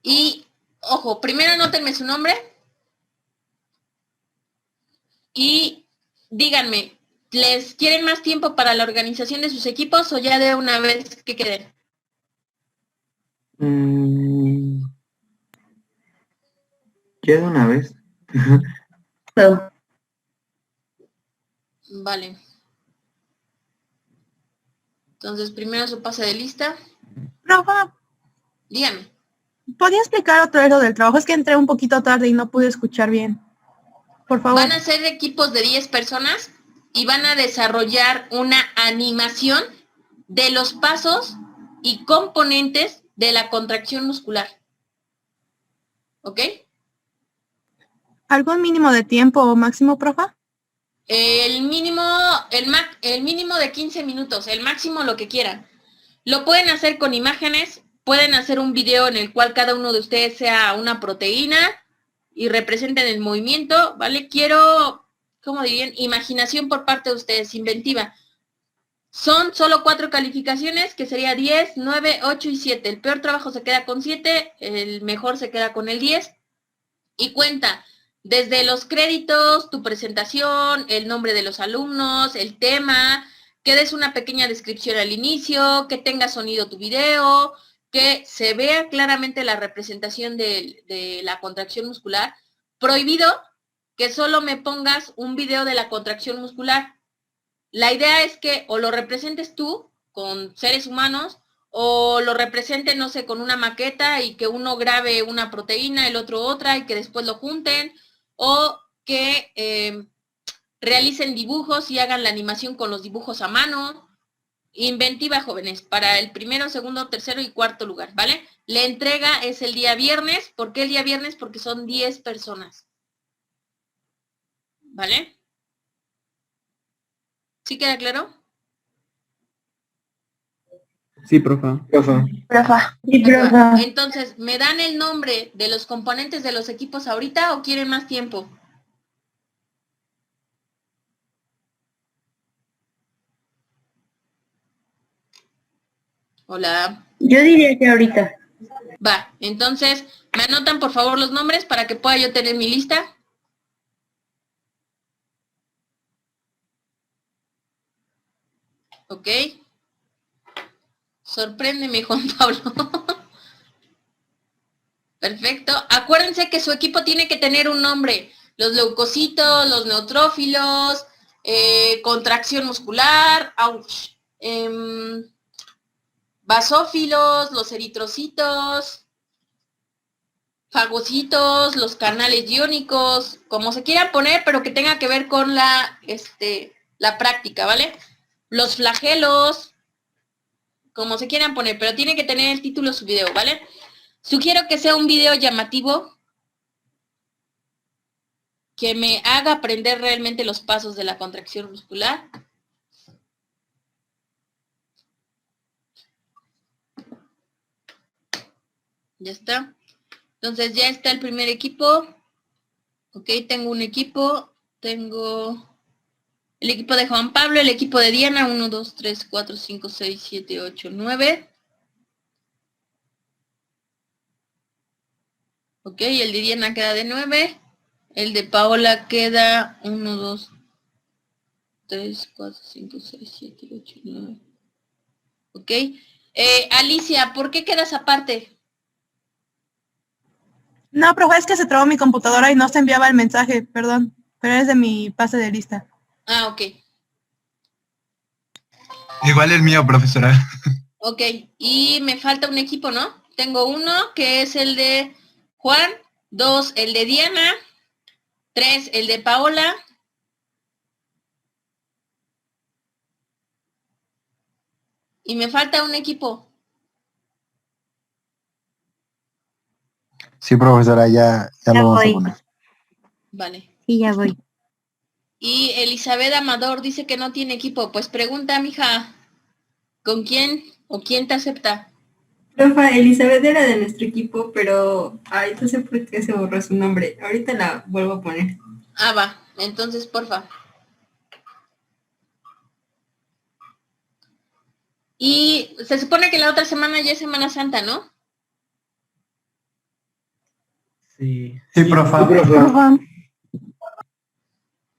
Y, ojo, primero anótenme su nombre y díganme, ¿les quieren más tiempo para la organización de sus equipos o ya de una vez que queden? Ya de una vez. Vale. Entonces, primero su pase de lista. Profa, Dígame. ¿podría explicar otra vez lo del trabajo? Es que entré un poquito tarde y no pude escuchar bien. Por favor. Van a ser equipos de 10 personas y van a desarrollar una animación de los pasos y componentes de la contracción muscular. ¿Ok? ¿Algún mínimo de tiempo o máximo, profa? El mínimo de 15 minutos, el máximo lo que quieran. Lo pueden hacer con imágenes, pueden hacer un video en el cual cada uno de ustedes sea una proteína y representen el movimiento, ¿vale? Quiero, ¿cómo dirían? Imaginación por parte de ustedes, inventiva. Son solo 4 calificaciones, que sería 10, 9, 8 y 7. El peor trabajo se queda con 7, el mejor se queda con el 10. Y cuenta desde los créditos, tu presentación, el nombre de los alumnos, el tema, que des una pequeña descripción al inicio, que tenga sonido tu video, que se vea claramente la representación de la contracción muscular. Prohibido que solo me pongas un video de la contracción muscular. La idea es que o lo representes tú con seres humanos o lo representen, no sé, con una maqueta y que uno grabe una proteína, el otro otra y que después lo junten, o que realicen dibujos y hagan la animación con los dibujos a mano. Inventiva, jóvenes, para el primero, segundo, tercero y cuarto lugar, ¿vale? La entrega es el día viernes. ¿Por qué el día viernes? Porque son 10 personas. ¿Vale? ¿Sí queda claro? Sí, profa. Entonces, ¿me dan el nombre de los componentes de los equipos ahorita o quieren más tiempo? Hola. Yo diría que ahorita. Va, entonces, ¿me anotan por favor los nombres para que pueda yo tener mi lista? Ok. Sorpréndeme, Juan Pablo. Perfecto. Acuérdense que su equipo tiene que tener un nombre. Los leucocitos, los neutrófilos, contracción muscular, basófilos, los eritrocitos, fagocitos, los canales iónicos, como se quieran poner, pero que tenga que ver con la práctica, ¿vale? Los flagelos, como se quieran poner, pero tiene que tener el título de su video, ¿vale? Sugiero que sea un video llamativo, que me haga aprender realmente los pasos de la contracción muscular. Ya está. Entonces ya está el primer equipo. Ok, tengo un equipo. Tengo el equipo de Juan Pablo, el equipo de Diana. 1, 2, 3, 4, 5, 6, 7, 8, 9. Ok, el de Diana queda de 9. El de Paola queda 1, 2, 3, 4, 5, 6, 7, 8, 9. Ok. Alicia, ¿por qué quedas aparte? No, profe, es que se trabó mi computadora y no se enviaba el mensaje, perdón, pero es de mi pase de lista. Ah, ok. Igual el mío, profesora. Ok, y me falta un equipo, ¿no? Tengo uno que es el de Juan, 2 el de Diana, 3 el de Paola. Y me falta un equipo. Sí, profesora, ya lo vamos a poner. Vale. Sí, ya voy. Y Elizabeth Amador dice que no tiene equipo. Pues pregunta, mija, ¿con quién o quién te acepta? Profa, Elizabeth era de nuestro equipo, pero ahorita no sé por qué se borró su nombre. Ahorita la vuelvo a poner. Ah, va. Entonces, porfa. Y se supone que la otra semana ya es Semana Santa, ¿no? Sí. Sí, profa.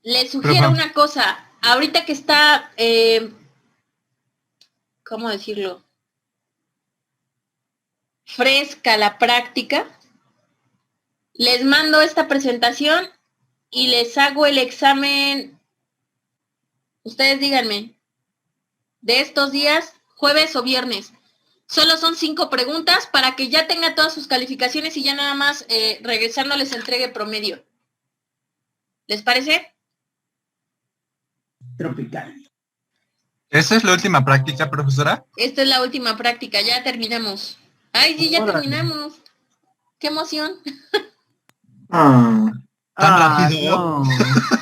Les sugiero una cosa. Ahorita que está, ¿cómo decirlo? Fresca la práctica, les mando esta presentación y les hago el examen. Ustedes díganme, de estos días, jueves o viernes. Solo son 5 preguntas para que ya tenga todas sus calificaciones y ya nada más regresando les entregue promedio. ¿Les parece? Tropical. ¿Esa es la última práctica, profesora? Esta es la última práctica, ya terminamos. Ay, sí, ya terminamos. ¡Qué emoción! ¿Tan rápido? No.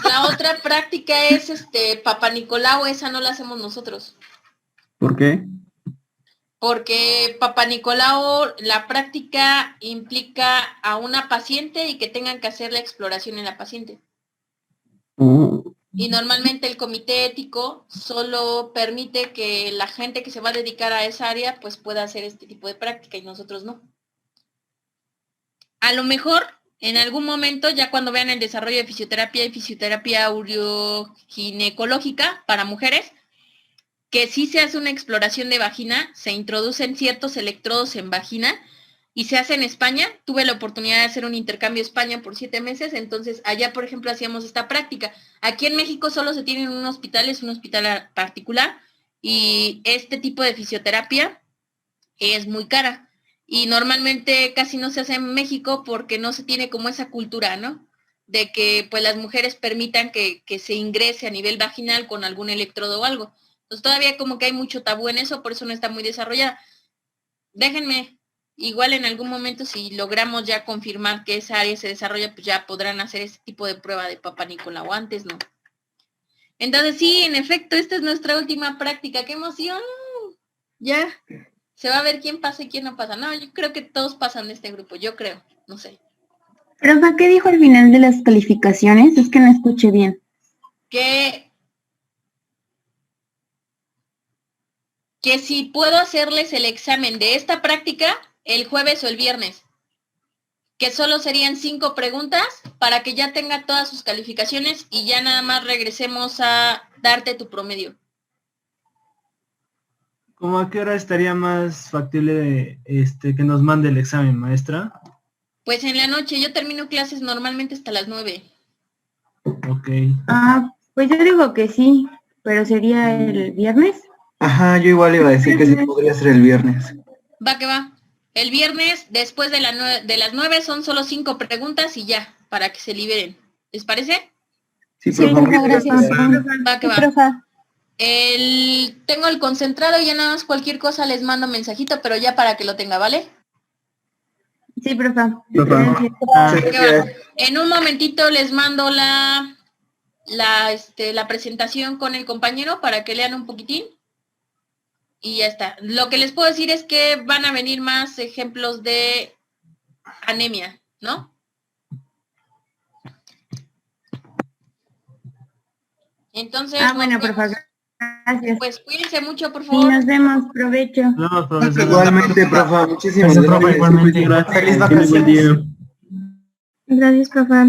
La otra práctica es Papa Nicolau, esa no la hacemos nosotros. ¿Por qué? Porque Papa Nicolau, la práctica implica a una paciente y que tengan que hacer la exploración en la paciente. Y normalmente el comité ético solo permite que la gente que se va a dedicar a esa área pues pueda hacer este tipo de práctica y nosotros no. A lo mejor en algún momento, ya cuando vean el desarrollo de fisioterapia y fisioterapia uroginecológica para mujeres, que sí se hace una exploración de vagina, se introducen ciertos electrodos en vagina y se hace en España. Tuve la oportunidad de hacer un intercambio a España por 7 meses, entonces allá, por ejemplo, hacíamos esta práctica. Aquí en México solo se tiene en un hospital, es un hospital particular, y este tipo de fisioterapia es muy cara. Y normalmente casi no se hace en México porque no se tiene como esa cultura, ¿no? De que pues las mujeres permitan que se ingrese a nivel vaginal con algún electrodo o algo. Entonces todavía como que hay mucho tabú en eso, por eso no está muy desarrollada. Déjenme, igual en algún momento si logramos ya confirmar que esa área se desarrolla, pues ya podrán hacer ese tipo de prueba de Papá Nicolau, antes no. Entonces sí, en efecto, esta es nuestra última práctica. ¡Qué emoción! Ya. Se va a ver quién pasa y quién no pasa. No, yo creo que todos pasan de este grupo, yo creo, no sé. Profa, ¿qué dijo al final de las calificaciones? Es que no escuché bien. Que si puedo hacerles el examen de esta práctica el jueves o el viernes, que solo serían 5 preguntas para que ya tenga todas sus calificaciones y ya nada más regresemos a darte tu promedio. ¿Cómo a qué hora estaría más factible que nos mande el examen, maestra? Pues en la noche, yo termino clases normalmente hasta las 9. Ok. Pues yo digo que sí, pero sería el viernes. Ajá, yo igual iba a decir que sí podría ser el viernes. Va que va. El viernes, después de las 9, son solo 5 preguntas y ya, para que se liberen. ¿Les parece? Sí, por favor. Gracias. Va que va. Profa. Tengo el concentrado y ya nada más cualquier cosa les mando mensajito, pero ya para que lo tenga, ¿vale? Sí, profa. En un momentito les mando la presentación con el compañero para que lean un poquitín. Y ya está. Lo que les puedo decir es que van a venir más ejemplos de anemia, ¿no? Entonces, bueno, profa. Gracias. Pues cuídense mucho, por Sí, favor. nos vemos. Provecho. No, profesor. Igualmente, profa. Muchísimas Gracias, profa, gracias. igualmente. Gracias. Feliz Buen día. vacaciones. Gracias, profa.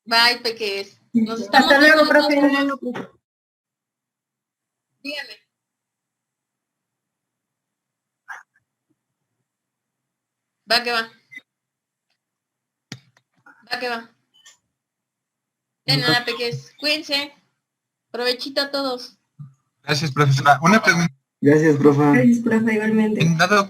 Bye, peques. Nos estamos Hasta luego, viendo, profe. Dígame. Va que va. Va que va. De nada, peques. Cuídense. Provechito a todos. Gracias, profesora. Una pregunta. Gracias, profa. Gracias, profe, igualmente. En dado